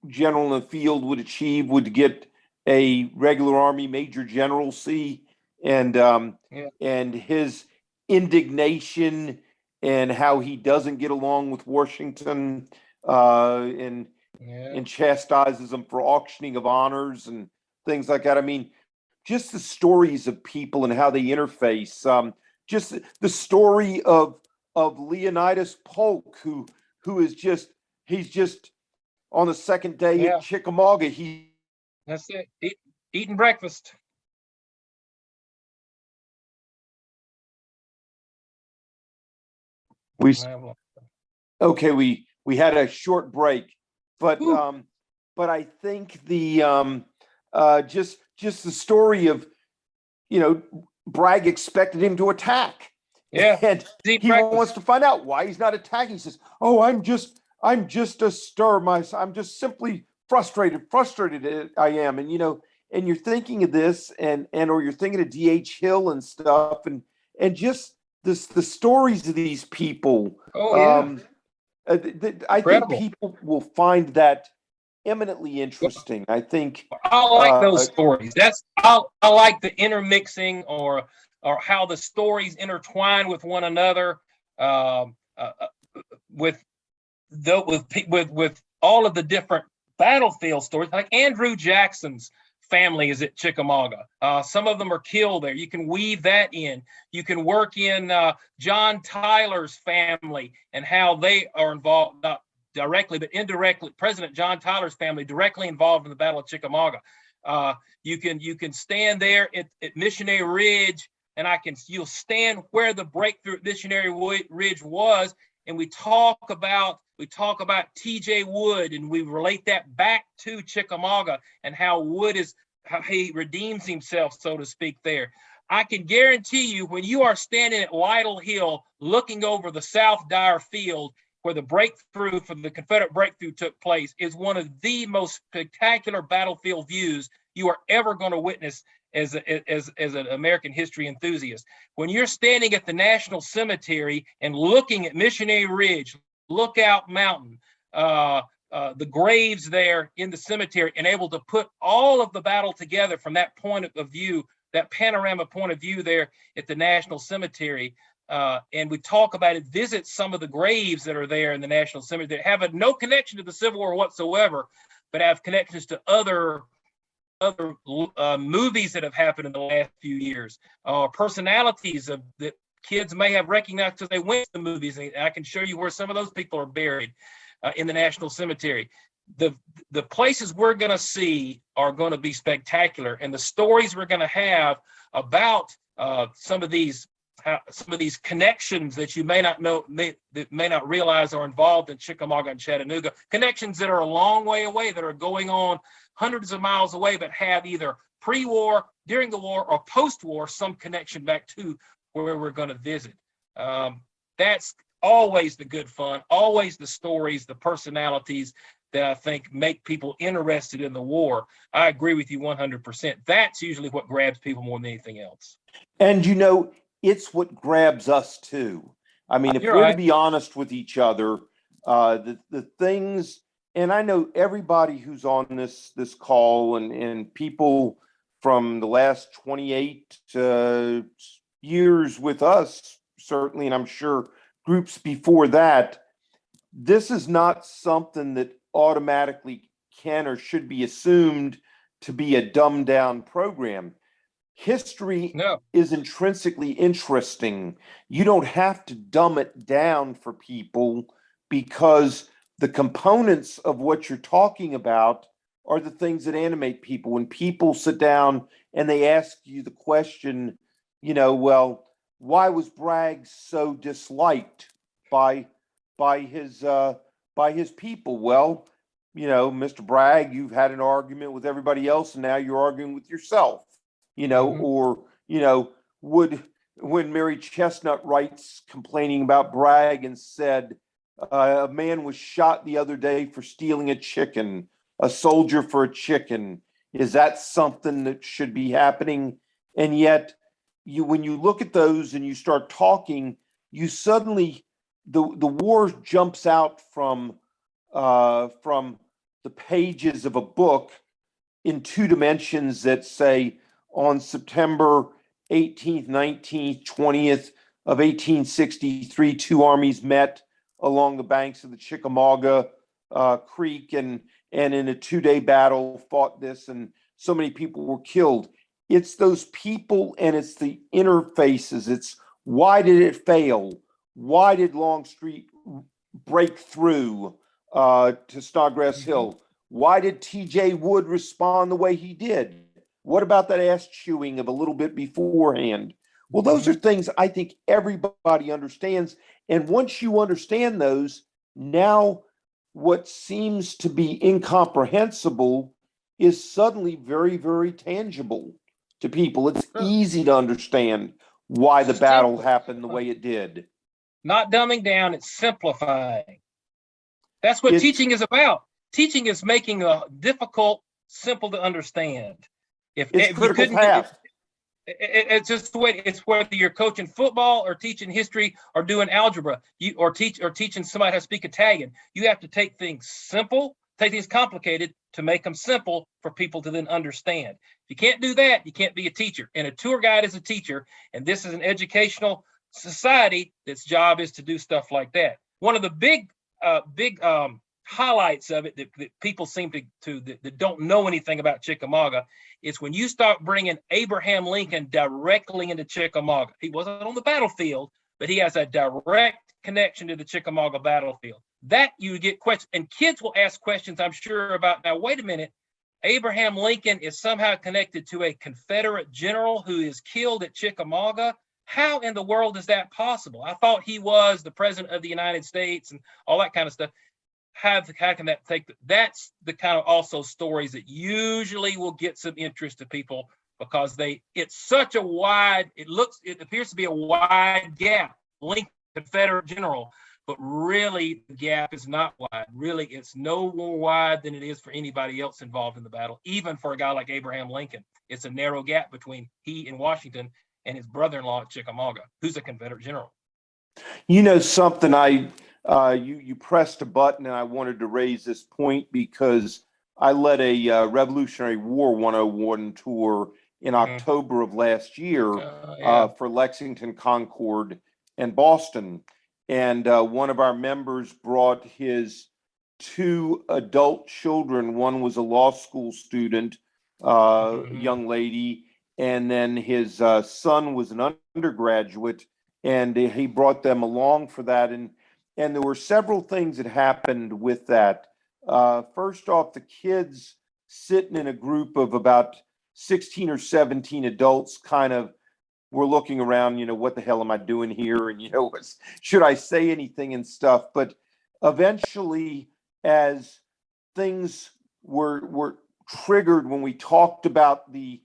general in the field would achieve would get a regular Army major generalcy, and his indignation and how he doesn't get along with Washington, and chastises him for auctioning of honors and things like that. I mean, just the stories of people and how they interface. Just the story of Leonidas Polk, who is he's just on the second day at Chickamauga. That's it. Eating breakfast. We okay. We had a short break, but Whew. but I think the just the story of Bragg expected him to attack, Yeah. and Deep he wants practice. to find out why he's not attacking. He says, "Oh, I'm just a stir. I'm just simply frustrated. I am." And and you're thinking of this, or you're thinking of D.H. Hill and stuff, and just the stories of these people. Oh yeah. I think Incredible. people will find that eminently interesting. I think, I like those stories. I like the intermixing or how the stories intertwine with one another, um, uh, uh, with with all of the different battlefield stories. Like Andrew Jackson's family is at Chickamauga. Some of them are killed there. You can weave that in. You can work in John Tyler's family and how they are involved, not directly but indirectly. President John Tyler's family directly involved in the Battle of Chickamauga. You can stand there at Missionary Ridge, and you'll stand where the breakthrough at Missionary Ridge was, and we talk about T.J. Wood, and we relate that back to Chickamauga and how he redeems himself, so to speak, there. I can guarantee you, when you are standing at Lytle Hill looking over the South Dyer Field where the breakthrough for the Confederate breakthrough took place, is one of the most spectacular battlefield views you are ever going to witness as an American history enthusiast. When you're standing at the National Cemetery and looking at Missionary Ridge, Lookout Mountain, the graves there in the cemetery, and able to put all of the battle together from that point of view, that panorama point of view there at the National Cemetery. And we talk about it, visit some of the graves that are there in the National Cemetery that have no connection to the Civil War whatsoever, but have connections to other movies that have happened in the last few years, personalities that kids may have recognized because they went to the movies. And I can show you where some of those people are buried in the National Cemetery. The places we're going to see are going to be spectacular, and the stories we're going to have about some of these connections that you may not know, that may not realize are involved in Chickamauga and Chattanooga, connections that are a long way away, that are going on hundreds of miles away, but have either pre-war, during the war, or post-war some connection back to where we're going to visit. That's always the good fun, always the stories, the personalities that I think make people interested in the war. I agree with you 100%. That's usually what grabs people more than anything else. And it's what grabs us too. I mean, if You're we're to right. be honest with each other, the things, and I know everybody who's on this call, and people from the last 28 years with us, certainly, and I'm sure groups before that, this is not something that automatically can or should be assumed to be a dumbed down program. History No. is intrinsically interesting. You don't have to dumb it down for people, because the components of what you're talking about are the things that animate people. When people sit down and they ask you the question, well, why was Bragg so disliked by his people? Well, Mr. Bragg, you've had an argument with everybody else, and now you're arguing with yourself. Mm-hmm. Or when Mary Chestnut writes complaining about Bragg and said, a man was shot the other day for stealing a chicken, a soldier for a chicken. Is that something that should be happening? And yet, when you look at those and you start talking, you suddenly, the war jumps out from the pages of a book in two dimensions that say, on September 18th, 19th, 20th of 1863, two armies met along the banks of the Chickamauga Creek, and in a 2-day battle fought this, and so many people were killed. It's those people, and it's the interfaces. It's, why did it fail? Why did Longstreet break through to Snodgrass Hill? Why did T.J. Wood respond the way he did? What about that ass chewing of a little bit beforehand? Well, those are things I think everybody understands, And once you understand those, now what seems to be incomprehensible is suddenly very, very tangible to people. It's easy to understand why the battle happened the way it did. Not dumbing down, it's simplifying. That's what teaching is about. Teaching is making a difficult simple to understand. It's critical path. It's just the way it's, whether you're coaching football or teaching history or doing algebra, or teaching somebody how to speak Italian. You have to take things simple, take things complicated to make them simple for people to then understand. If you can't do that, you can't be a teacher. And a tour guide is a teacher, and this is an educational society that's job is to do stuff like that. One of the big highlights of it that people seem to that don't know anything about Chickamauga is when you start bringing Abraham Lincoln directly into Chickamauga. He wasn't on the battlefield, but he has a direct connection to the Chickamauga battlefield. That you get questions, and kids will ask questions, I'm sure, about, now, wait a minute, Abraham Lincoln is somehow connected to a Confederate general who is killed at Chickamauga. How in the world is that possible? I thought he was the president of the United States and all that kind of stuff. How can that take? That's the kind of also stories that usually will get some interest to people, because it's such a wide, it appears to be a wide gap. Lincoln, Confederate general, but really the gap is not wide. Really, it's no more wide than it is for anybody else involved in the battle. Even for a guy like Abraham Lincoln, it's a narrow gap between he in Washington and his brother-in-law at Chickamauga, who's a Confederate general. You know something, you pressed a button, and I wanted to raise this point because I led a Revolutionary War 101 tour in October of last year for Lexington, Concord, and Boston. And one of our members brought his 2 adult children. One was a law school student, young lady, and then his son was an undergraduate, and he brought them along for that. And there were several things that happened with that. First off, the kids sitting in a group of about 16 or 17 adults kind of were looking around, what the hell am I doing here? And, should I say anything and stuff? But eventually, as things were triggered when we talked about the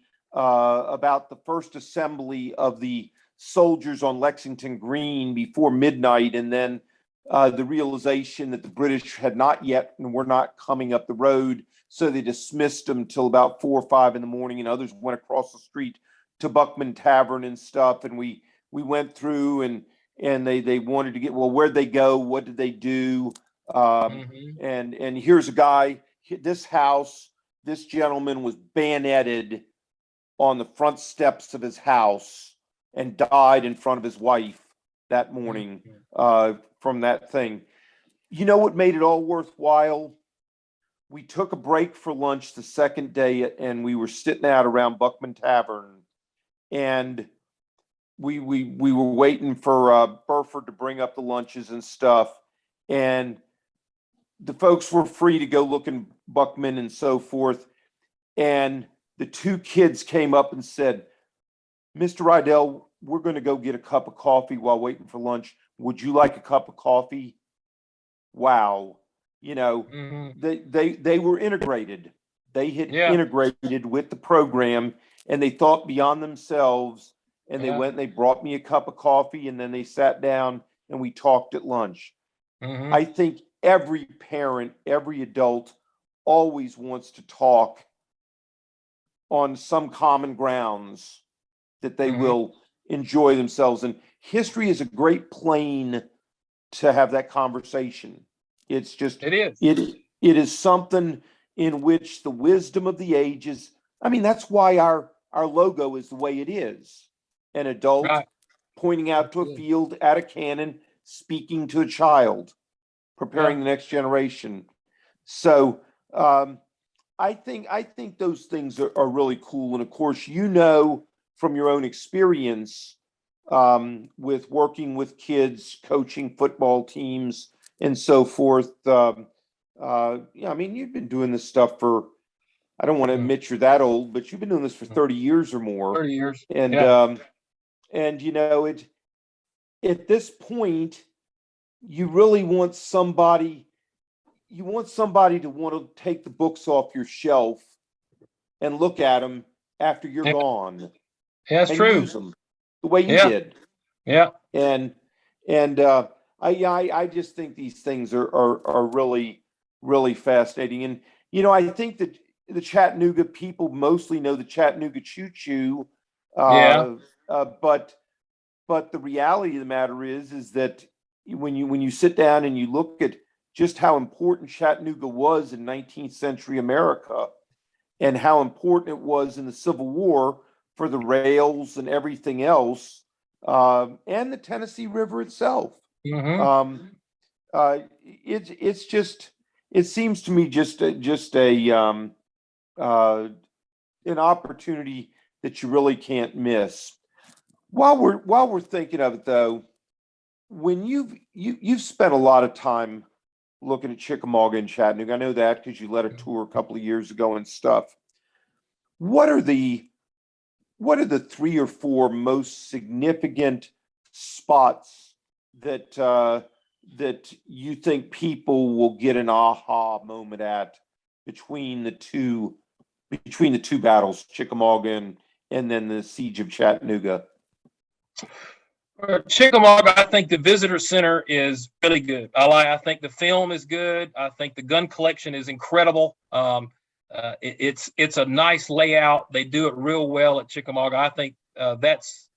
first assembly of the soldiers on Lexington Green before midnight, and then the realization that the British had not yet and were not coming up the road, so they dismissed them till about 4 or 5 in the morning, and others went across the street to Buckman Tavern and stuff. And we went through, and they wanted to get, well, where'd they go? What did they do? And here's a guy, this house, this gentleman was bayoneted on the front steps of his house and died in front of his wife that morning from that thing. You know what made it all worthwhile? We took a break for lunch the second day, and we were sitting out around Buckman Tavern, and we were waiting for Burford to bring up the lunches and stuff, and the folks were free to go look in Buckman and so forth. And the 2 kids came up and said, Mr. Rydell, we're going to go get a cup of coffee while waiting for lunch. Would you like a cup of coffee? Wow. They were integrated. They had integrated with the program, and they thought beyond themselves, and they went and they brought me a cup of coffee, and then they sat down and we talked at lunch. I think every parent, every adult always wants to talk on some common grounds that they will enjoy themselves. And history is a great plane to have that conversation. It's just, it is something in which the wisdom of the ages, that's why our logo is the way it is. An adult pointing out to a field at a cannon, speaking to a child, preparing the next generation. So I think those things are really cool. And of course, from your own experience with working with kids, coaching football teams, and so forth. You've been doing this stuff for, I don't want to admit you're that old, but you've been doing this for 30 years or more. 30 years. And, at this point, you really want somebody, you want somebody to want to take the books off your shelf and look at them after you're Yeah, gone that's and true. use them the way you Yeah, did. yeah, And I just think these things are really really fascinating. And I think that the Chattanooga people mostly know the Chattanooga Choo Choo, yeah. uh, but the reality of the matter is that when you sit down and you look at just how important Chattanooga was in 19th century America and how important it was in the Civil War for the rails and everything else, and the Tennessee River itself. Hmm. Um, it's just, it seems to me just uh, an opportunity that you really can't miss. While we're thinking of it though, when you've spent a lot of time looking at Chickamauga and Chattanooga, I know that because you led a tour a couple of years ago and stuff. What are the what are the three or four most significant spots that you think people will get an aha moment at between the two between the two battles, Chickamauga and then the siege of Chattanooga? Chickamauga, I think the visitor center is really good. I think the film is good. I think the gun collection is incredible. It's a nice layout. They do it real well at Chickamauga. I think that's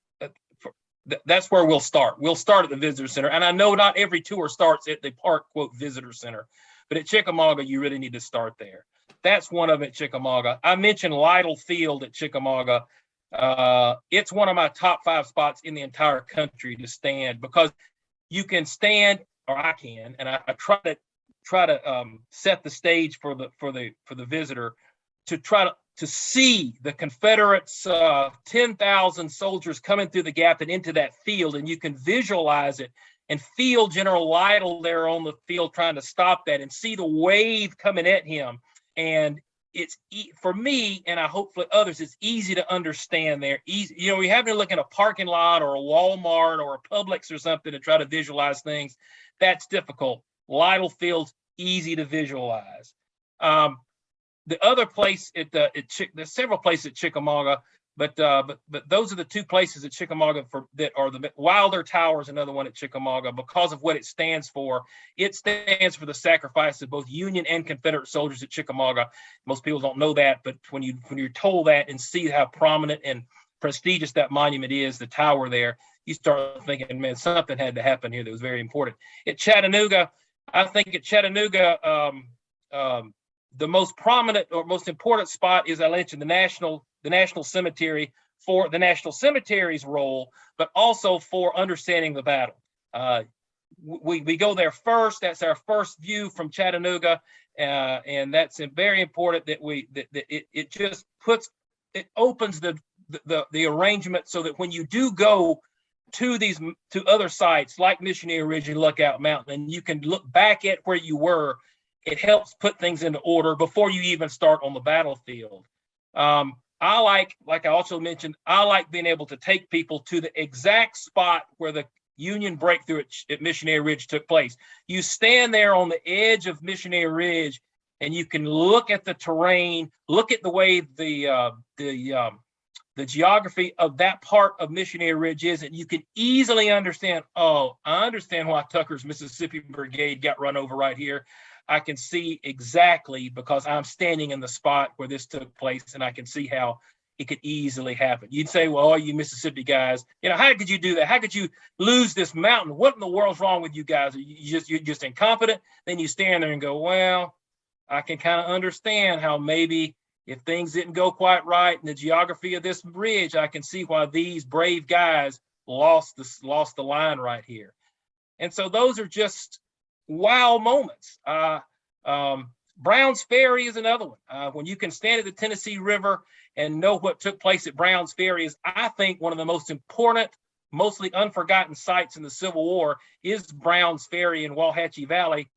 where we'll start. We'll start at the visitor center, and I know not every tour starts at the park quote visitor center, but at Chickamauga you really need to start there. That's one of them at Chickamauga. I mentioned Lytle Field at Chickamauga. It's one of my top 5 spots in the entire country to stand because you can stand, or I can, and I try to set the stage for the visitor to try to see the Confederates, 10,000 soldiers coming through the gap and into that field, and you can visualize it and feel General Lytle there on the field trying to stop that and see the wave coming at him. And it's for me, and I hope for others, it's easy to understand there. Easy, you have to look at a parking lot or a Walmart or a Publix or something to try to visualize things. That's difficult. Lytle Field's easy to visualize. The other place there's several places at Chickamauga, but those are the 2 places at Chickamauga that are the Wilder Tower is another one at Chickamauga because of what it stands for. It stands for the sacrifice of both Union and Confederate soldiers at Chickamauga. Most people don't know that, but when you're told that and see how prominent and prestigious that monument is, the tower there, you start thinking, man, something had to happen here that was very important. At Chattanooga, I think at Chattanooga, the most prominent or most important spot is, I mentioned, the National Cemetery for the National Cemetery's role, but also for understanding the battle. We go there first. That's our first view from Chattanooga, and that's very important that it just opens the arrangement so that when you do go to other sites like Missionary Ridge and Lookout Mountain, and you can look back at where you were, it helps put things into order before you even start on the battlefield. I like I also mentioned, I like being able to take people to the exact spot where the Union breakthrough at Missionary Ridge took place. You stand there on the edge of Missionary Ridge, and you can look at the terrain, look at the way the geography of that part of Missionary Ridge is, and you can easily understand, I understand why Tucker's Mississippi Brigade got run over right here. I can see exactly because I'm standing in the spot where this took place, and I can see how it could easily happen. You'd say, well, all you Mississippi guys, how could you do that? How could you lose this mountain? What in the world's wrong with you guys? You're just incompetent? Then you stand there and go, well, I can kind of understand how maybe if things didn't go quite right in the geography of this ridge, I can see why these brave guys lost the line right here. And so those are just wow moments. Brown's Ferry is another one. When you can stand at the Tennessee River and know what took place at Brown's Ferry is, I think, one of the most important, mostly unforgotten sites in the Civil War is Brown's Ferry in Walhatchee Valley.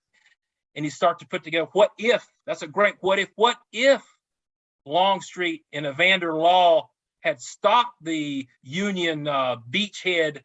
And you start to put together, what if, that's a great what if Longstreet and Evander Law had stopped the Union beachhead,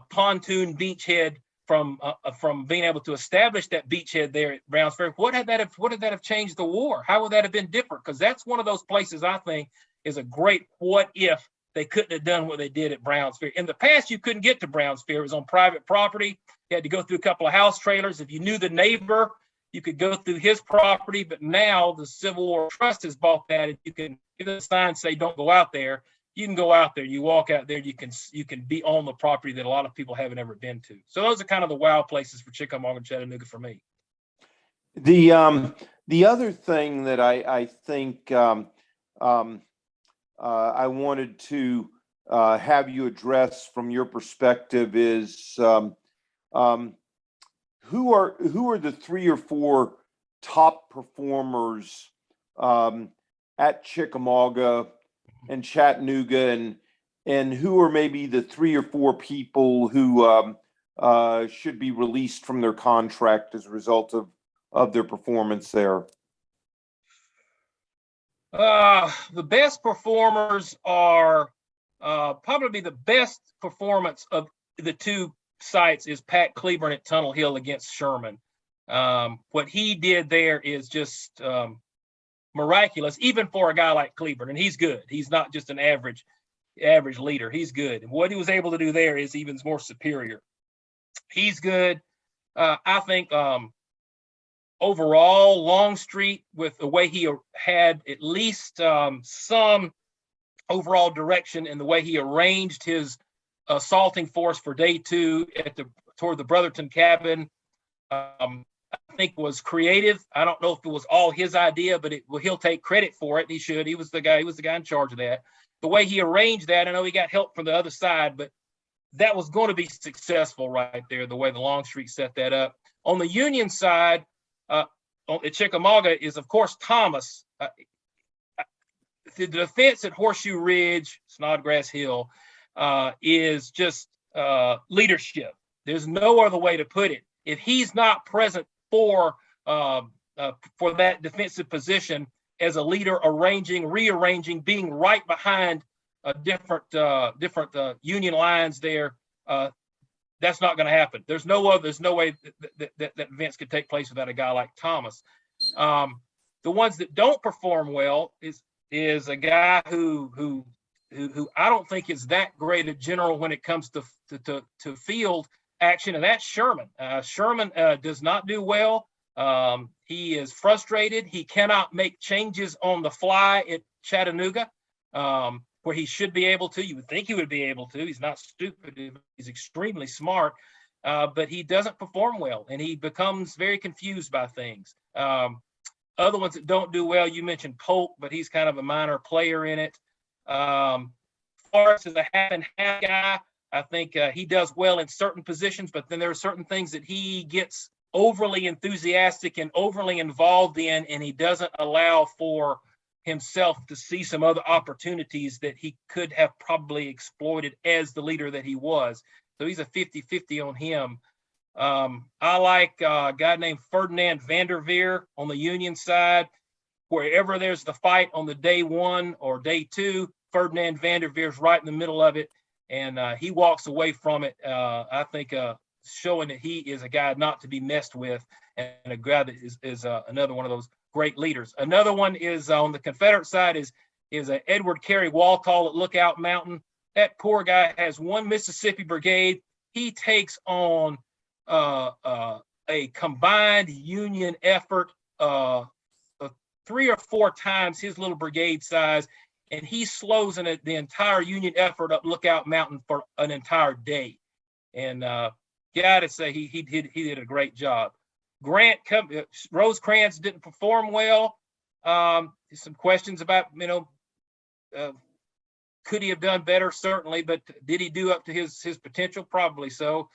pontoon beachhead from being able to establish that beachhead there at Browns Ferry. What did that have changed the war? How would that have been different? Because that's one of those places I think is a great what if they couldn't have done what they did at Browns Ferry. In the past, you couldn't get to Browns Ferry. It was on private property. You had to go through a couple of house trailers. If you knew the neighbor, you could go through his property. But now the Civil War Trust has bought that, and you can give a sign say don't go out there. You can go out there. You walk out there. You can be on the property that a lot of people haven't ever been to. So those are kind of the wild places for Chickamauga and Chattanooga for me. The other thing that I think I wanted to have you address from your perspective is who are the 3 or 4 top performers at Chickamauga and Chattanooga, and who are maybe the 3 or 4 people who should be released from their contract as a result of their performance there? The best performers are probably the best performance of the 2 sites is Pat Cleburne at Tunnel Hill against Sherman. What he did there is just miraculous, even for a guy like Cleburne, and he's good. He's not just an average leader. He's good. And what he was able to do there is even more superior. He's good. I think overall, Longstreet, with the way he had at least some overall direction in the way he arranged his assaulting force for day 2 toward the Brotherton cabin, I think was creative. I don't know if it was all his idea, but he'll take credit for it. He should. He was the guy in charge of that. The way he arranged that, I know he got help from the other side, but that was going to be successful right there, the way the Longstreet set that up. On the Union side, at Chickamauga is, of course, Thomas. The defense at Horseshoe Ridge, Snodgrass Hill, is just leadership. There's no other way to put it. If he's not present for that defensive position as a leader, arranging, rearranging, being right behind different Union lines there, that's not going to happen. There's no way that events could take place without a guy like Thomas. The ones that don't perform well is a guy who I don't think is that great a general when it comes to field action, and that's Sherman. Sherman does not do well. He is frustrated. He cannot make changes on the fly at Chattanooga, where he should be able to. You would think he would be able to. He's not stupid. He's extremely smart, but he doesn't perform well, and he becomes very confused by things. Other ones that don't do well, you mentioned Polk, but he's kind of a minor player in it. Forrest is a half and half guy. I think he does well in certain positions, but then there are certain things that he gets overly enthusiastic and overly involved in, and he doesn't allow for himself to see some other opportunities that he could have probably exploited as the leader that he was. So he's a 50-50 on him. I like a guy named Ferdinand Vanderveer on the Union side. Wherever there's the fight on the day 1 or day 2, Ferdinand Vanderveer's right in the middle of it, and he walks away from it, I think, showing that he is a guy not to be messed with, and a guy that is another one of those great leaders. Another one is on the Confederate side is Edward Carey Walthall at Lookout Mountain. That poor guy has one Mississippi brigade. He takes on a combined Union effort 3 or 4 times his little brigade size, and he slows the entire Union effort up Lookout Mountain for an entire day. And gotta say he did a great job. Rosecrans didn't perform well. Some questions about, could he have done better? Certainly, but did he do up to his potential? Probably so.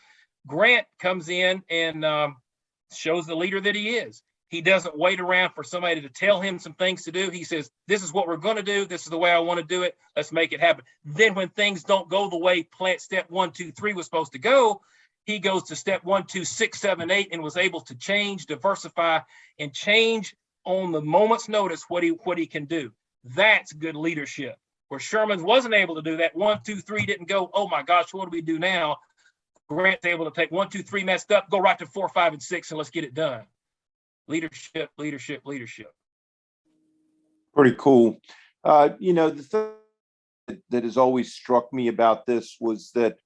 Grant comes in and shows the leader that he is. He doesn't wait around for somebody to tell him some things to do. He says, this is what we're going to do. This is the way I want to do it. Let's make it happen. Then when things don't go the way step 1, 2, 3 was supposed to go, he goes to step 1, 2, 6, 7, 8, and was able to change, diversify, and change on the moment's notice what he can do. That's good leadership. Where Sherman wasn't able to do that, 1, 2, 3 didn't go, oh my gosh, what do we do now? Grant's able to take 1, 2, 3 messed up, go right to 4, 5, and 6, and let's get it done. Leadership, leadership, leadership. Pretty cool. The thing that has always struck me about this was that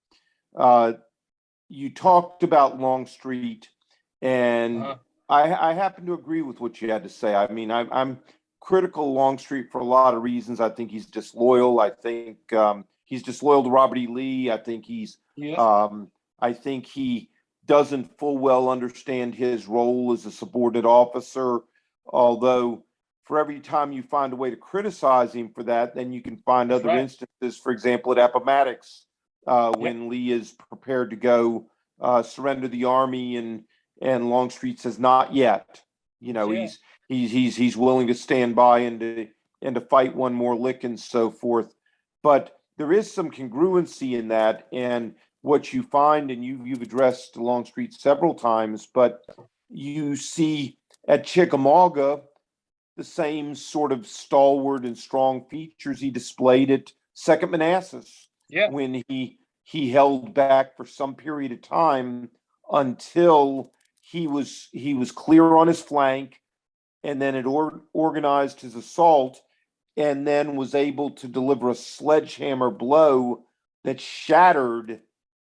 you talked about Longstreet, and I happen to agree with what you had to say. I mean, I'm critical of Longstreet for a lot of reasons. I think he's disloyal. I think he's disloyal to Robert E. Lee. I think I think he doesn't full well understand his role as a subordinate officer. Although, for every time you find a way to criticize him for that, then you can find other instances. For example, at Appomattox, when Lee is prepared to go surrender the army, and Longstreet says not yet. He's willing to stand by and to fight one more lick and so forth. But there is some congruency in that, and what you find, and you've addressed Longstreet several times, but you see at Chickamauga the same sort of stalwart and strong features he displayed at Second Manassas, when he held back for some period of time until he was clear on his flank, and then had organized his assault, and then was able to deliver a sledgehammer blow that shattered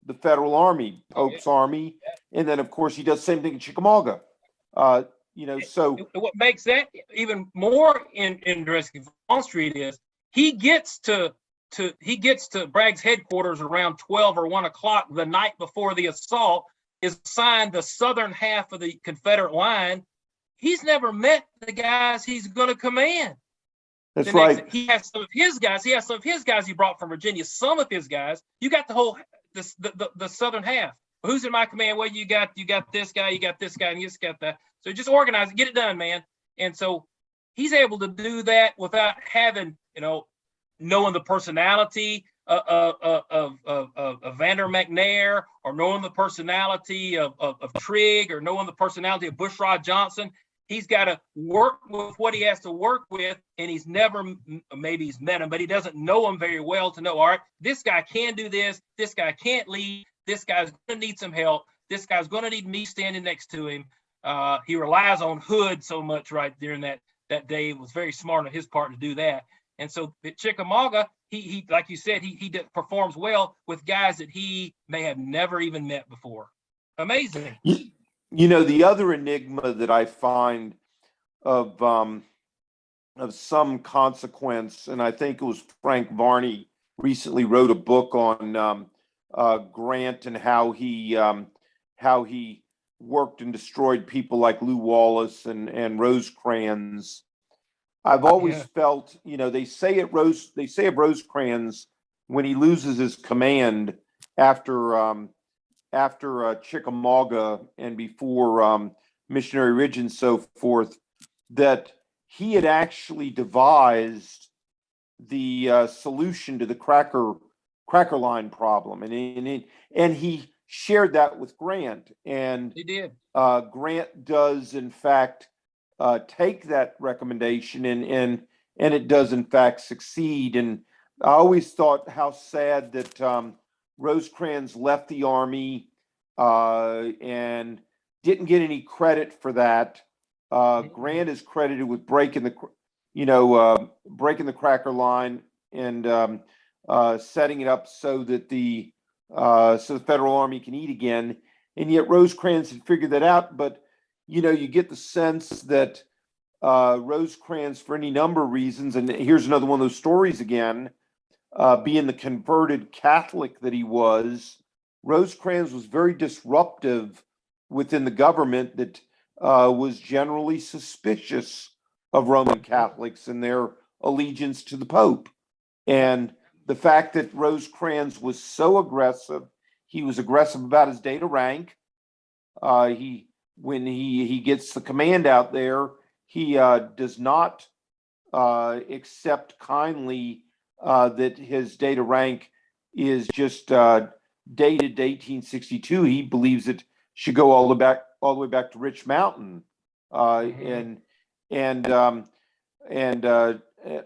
the Federal Army, Pope's army, and then of course he does the same thing in Chickamauga. So what makes that even more interesting for Longstreet is he gets to Bragg's headquarters around 12 or 1 o'clock the night before the assault, is assigned the southern half of the Confederate line. He's never met the guys he's going to command. That's right. He has some of his guys. He brought from Virginia. Some of his guys. You got the whole the southern half. Who's in my command? Well, you got this guy, you got this guy, and you just got that. So just organize it, get it done, man. And so he's able to do that without having, knowing the personality of Vander McNair, or knowing the personality of Trigg, or knowing the personality of Bushrod Johnson. He's got to work with what he has to work with, and he's never, maybe he's met him, but he doesn't know him very well to know, all right, this guy can do this guy can't lead, this guy's going to need some help, this guy's going to need me standing next to him. He relies on Hood so much right during that day. It was very smart on his part to do that. And so at Chickamauga, he like you said, he performs well with guys that he may have never even met before. Amazing. The other enigma that I find of some consequence, and I think it was Frank Varney recently wrote a book on Grant and how he worked and destroyed people like Lew Wallace and Rosecrans. I've always felt, they say of Rosecrans, when he loses his command after Chickamauga and before Missionary Ridge and so forth, that he had actually devised the solution to the cracker line problem, and he shared that with Grant, and he did. Grant does in fact take that recommendation, and it does in fact succeed. And I always thought how sad that Rosecrans left the army and didn't get any credit for that. Grant is credited with breaking the cracker line and setting it up so that the Federal Army can eat again. And yet Rosecrans had figured that out. But you get the sense that Rosecrans, for any number of reasons, and here's another one of those stories again, being the converted Catholic that he was, Rosecrans was very disruptive within the government that was generally suspicious of Roman Catholics and their allegiance to the Pope. And the fact that Rosecrans was so aggressive, he was aggressive about his data rank. When he gets the command out there, he does not accept kindly that his data rank is just dated to 1862. He believes it should go all the way back to Rich Mountain, and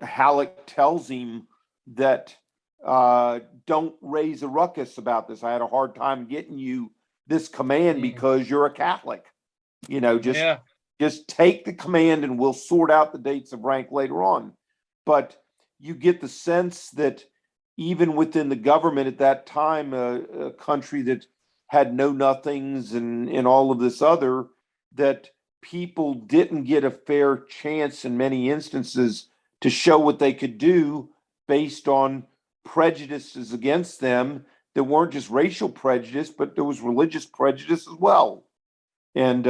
Halleck tells him that don't raise a ruckus about this. I had a hard time getting you this command because you're a Catholic. Just take the command and we'll sort out the dates of rank later on. But you get the sense that even within the government at that time, a country that had know nothings and all of this other, that people didn't get a fair chance in many instances to show what they could do based on prejudices against them that weren't just racial prejudice, but there was religious prejudice as well. And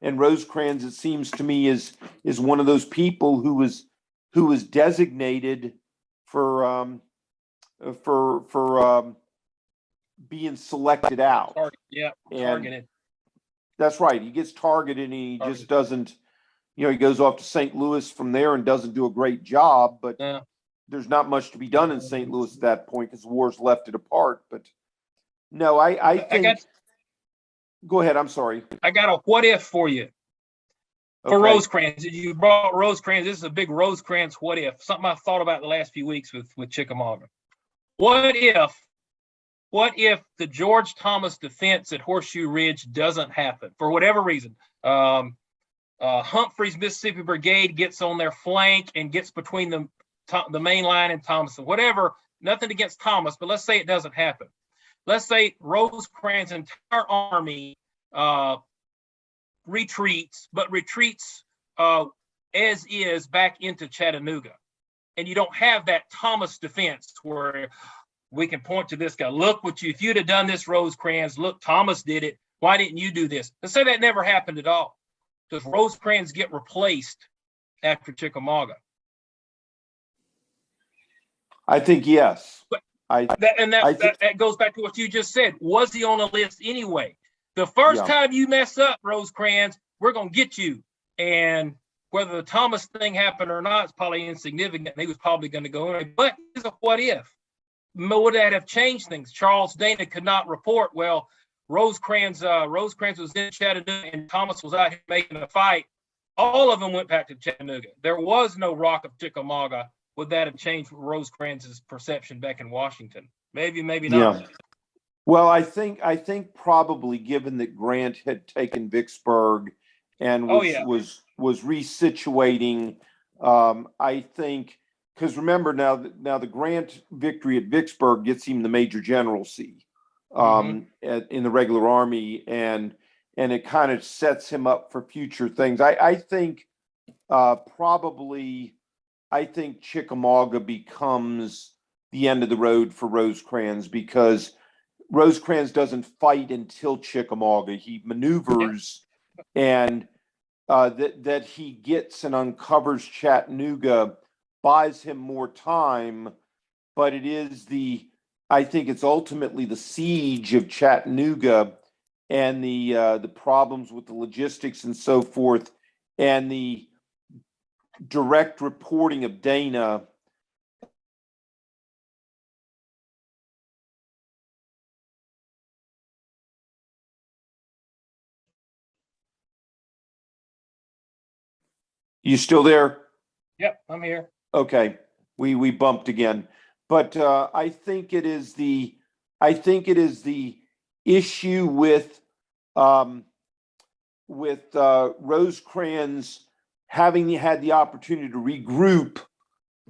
Rosecrans, it seems to me, is one of those people who was designated for being selected out. Targeted. That's right. He gets targeted and he just doesn't, he goes off to St. Louis from there and doesn't do a great job, but there's not much to be done in St. Louis at that point because the war's left it apart. But no, I think. Go ahead. I'm sorry. I got a what if for you. For Rosecrans. You brought Rosecrans. This is a big Rosecrans what if. Something I've thought about the last few weeks with Chickamauga. What if the George Thomas defense at Horseshoe Ridge doesn't happen for whatever reason? Humphrey's Mississippi Brigade gets on their flank and gets between the main line and Thomas. Whatever, nothing against Thomas, but let's say it doesn't happen. Let's say Rosecrans' entire army retreats as is back into Chattanooga. And you don't have that Thomas defense where we can point to this guy. Look if you'd have done this, Rosecrans, look, Thomas did it. Why didn't you do this? Let's say that never happened at all. Does Rosecrans get replaced after Chickamauga? I think yes. But that goes back to what you just said. Was he on the list anyway? The first time you mess up, Rosecrans, we're going to get you. And whether the Thomas thing happened or not is probably insignificant. He was probably going to go anyway. But it's a what if. Would that have changed things? Charles Dana could not report. Well, Rosecrans was in Chattanooga and Thomas was out here making a fight. All of them went back to Chattanooga. There was no Rock of Chickamauga. Would that have changed Rosecrans' perception back in Washington? Maybe, maybe not. Yeah. Well, I think probably, given that Grant had taken Vicksburg and was resituating, I think, because remember now the Grant victory at Vicksburg gets him the major generalcy in the regular army, and it kind of sets him up for future things. I think Chickamauga becomes the end of the road for Rosecrans because Rosecrans doesn't fight until Chickamauga. He maneuvers and that he gets and uncovers Chattanooga buys him more time, but I think it's ultimately the siege of Chattanooga and the problems with the logistics and so forth, and the direct reporting of Dana. You still there? Yep, I'm here. Okay, we bumped again, but I think it is the issue with Rosecrans having had the opportunity to regroup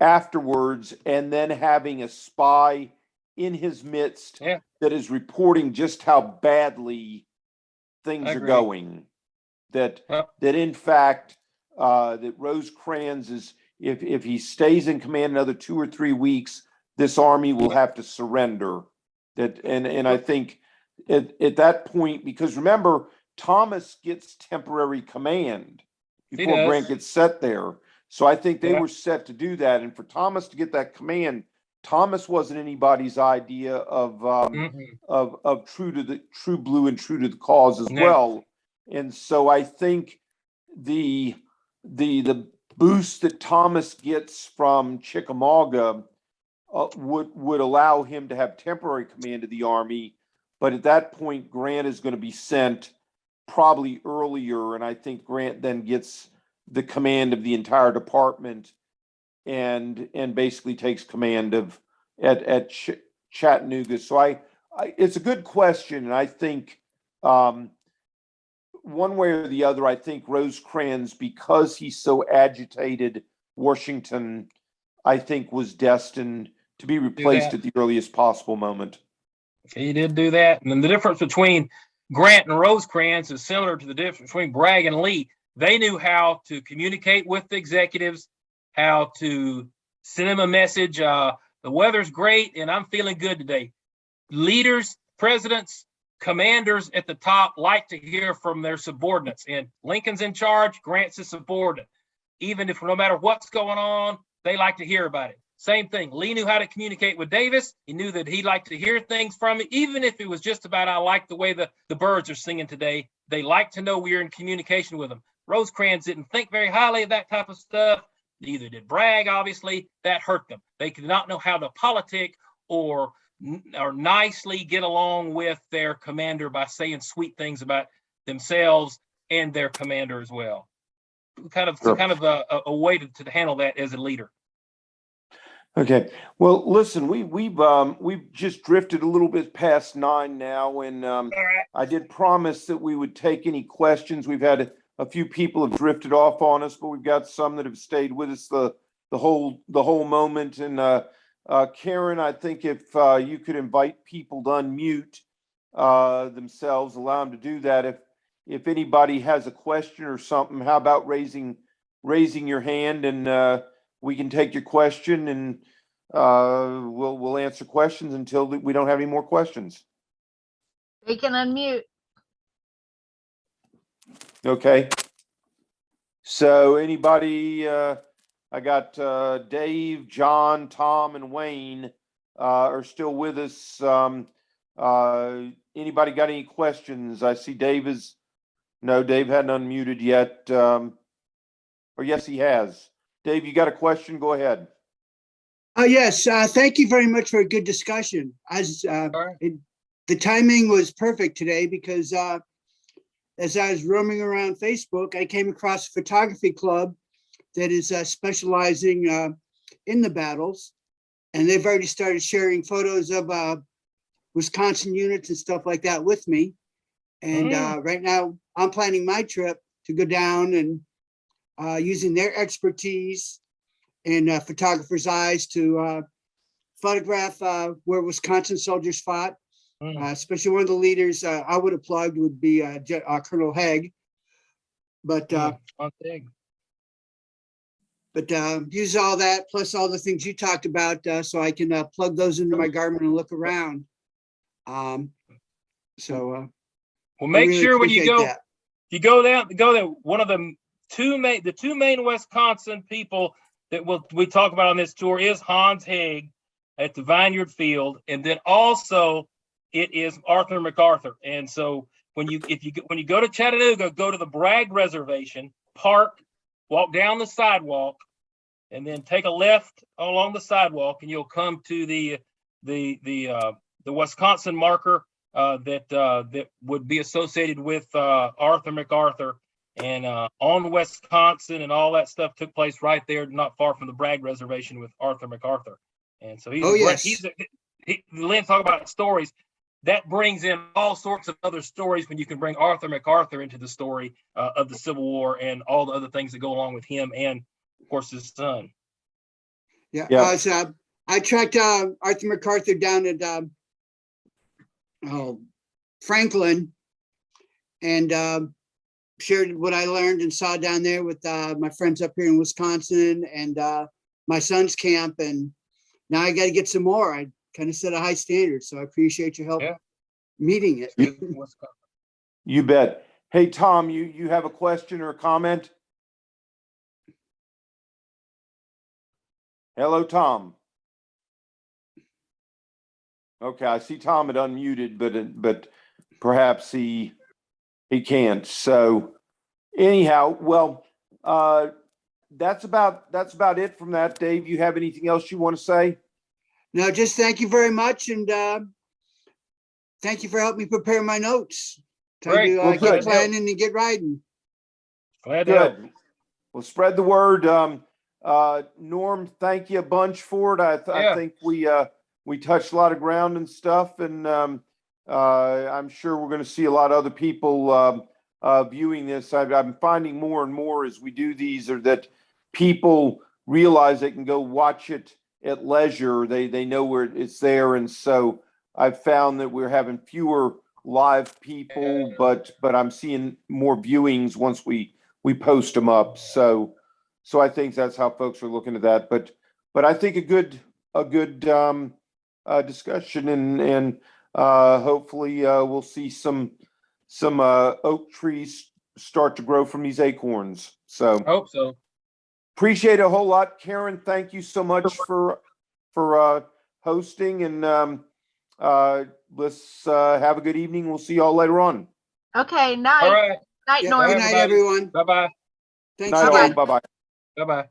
afterwards, and then having a spy in his midst that is reporting just how badly things are going. That in fact that Rosecrans is. If he stays in command another 2 or 3 weeks, this army will have to surrender. And I think at that point, because remember, Thomas gets temporary command before Grant gets set there. So I think they were set to do that. And for Thomas to get that command, Thomas wasn't anybody's idea of true blue and true to the cause as well. And so I think the boost that Thomas gets from Chickamauga would allow him to have temporary command of the army, but at that point Grant is going to be sent probably earlier, and I think Grant then gets the command of the entire department and basically takes command of Chattanooga. So it's a good question, and I think one way or the other, I think Rosecrans, because he so agitated Washington, I think was destined to be replaced at the earliest possible moment. He did do that. And then the difference between Grant and Rosecrans is similar to the difference between Bragg and Lee. They knew how to communicate with the executives, how to send them a message. The weather's great and I'm feeling good today. Leaders, presidents, commanders at the top like to hear from their subordinates. And Lincoln's in charge, Grant's his subordinate. Even if no matter what's going on, they like to hear about it. Same thing. Lee knew how to communicate with Davis. He knew that he liked to hear things from him, even if it was just about, I like the way the birds are singing today. They like to know we're in communication with them. Rosecrans didn't think very highly of that type of stuff. Neither did Bragg, obviously. That hurt them. They could not know how to politic or nicely get along with their commander by saying sweet things about themselves and their commander as well. Kind of a way to handle that as a leader. Okay. Well, listen, we've just drifted a little bit past 9 now, and I did promise that we would take any questions. We've had a few people have drifted off on us, but we've got some that have stayed with us the whole moment. And Karen, I think if you could invite people to unmute themselves, allow them to do that. If anybody has a question or something, how about raising your hand, and we can take your question, and we'll answer questions until we don't have any more questions. They can unmute. Okay. So anybody, I got Dave, John, Tom, and Wayne are still with us. Anybody got any questions? I see Dave Dave hadn't unmuted yet. Or yes, he has. Dave, you got a question? Go ahead. Yes, thank you very much for a good discussion. The timing was perfect today because as I was roaming around Facebook, I came across a photography club that is specializing in the battles, and they've already started sharing photos of Wisconsin units and stuff like that with me. And right now, I'm planning my trip to go down and using their expertise and photographer's eyes to photograph where Wisconsin soldiers fought. Especially one of the leaders I would have plugged would be Colonel Haig. But use all that plus all the things you talked about so I can plug those into my Garmin and look around. Well, make really sure when you go, that. if you go there, one of the two main Wisconsin people that we talk about on this tour is Hans Haig at the Vineyard Field, and then also it is Arthur MacArthur. And so when you go to Chattanooga, go to the Bragg Reservation, park, walk down the sidewalk, and then take a left along the sidewalk, and you'll come to the Wisconsin marker that would be associated with Arthur MacArthur. And on Wisconsin and all that stuff took place right there, not far from the Bragg Reservation with Arthur MacArthur. And so Lynn talk about stories. That brings in all sorts of other stories when you can bring Arthur MacArthur into the story of the Civil War and all the other things that go along with him and, of course, his son. I tracked Arthur MacArthur down at Franklin and shared what I learned and saw down there with my friends up here in Wisconsin and my son's camp. And now I got to get some more. I kind of set a high standard, so I appreciate your help meeting it. You bet. Hey, Tom, you have a question or a comment? Hello, Tom. Okay, I see Tom had unmuted, but perhaps he can't. So anyhow, well, that's about it from that. Dave, you have anything else you want to say? No, just thank you very much, and thank you for helping me prepare my notes. Time to get planning and get riding. Glad to help. Well, spread the word. Norm, thank you a bunch for it. I think we we touched a lot of ground and stuff, and I'm sure we're going to see a lot of other people viewing this. I'm finding more and more as we do these, or that people realize they can go watch it at leisure. They know where it's there, and so I've found that we're having fewer live people, but I'm seeing more viewings once we post them up. So I think that's how folks are looking at that. But I think a good discussion, and hopefully we'll see some oak trees start to grow from these acorns. So Hope so. appreciate it a whole lot, Karen. Thank you so much for hosting, and let's have a good evening. We'll see y'all later on. Okay, All night, right. night, Yeah, Norm. good night, everyone. Bye-bye. Thanks Night all. again. Bye bye. Bye-bye.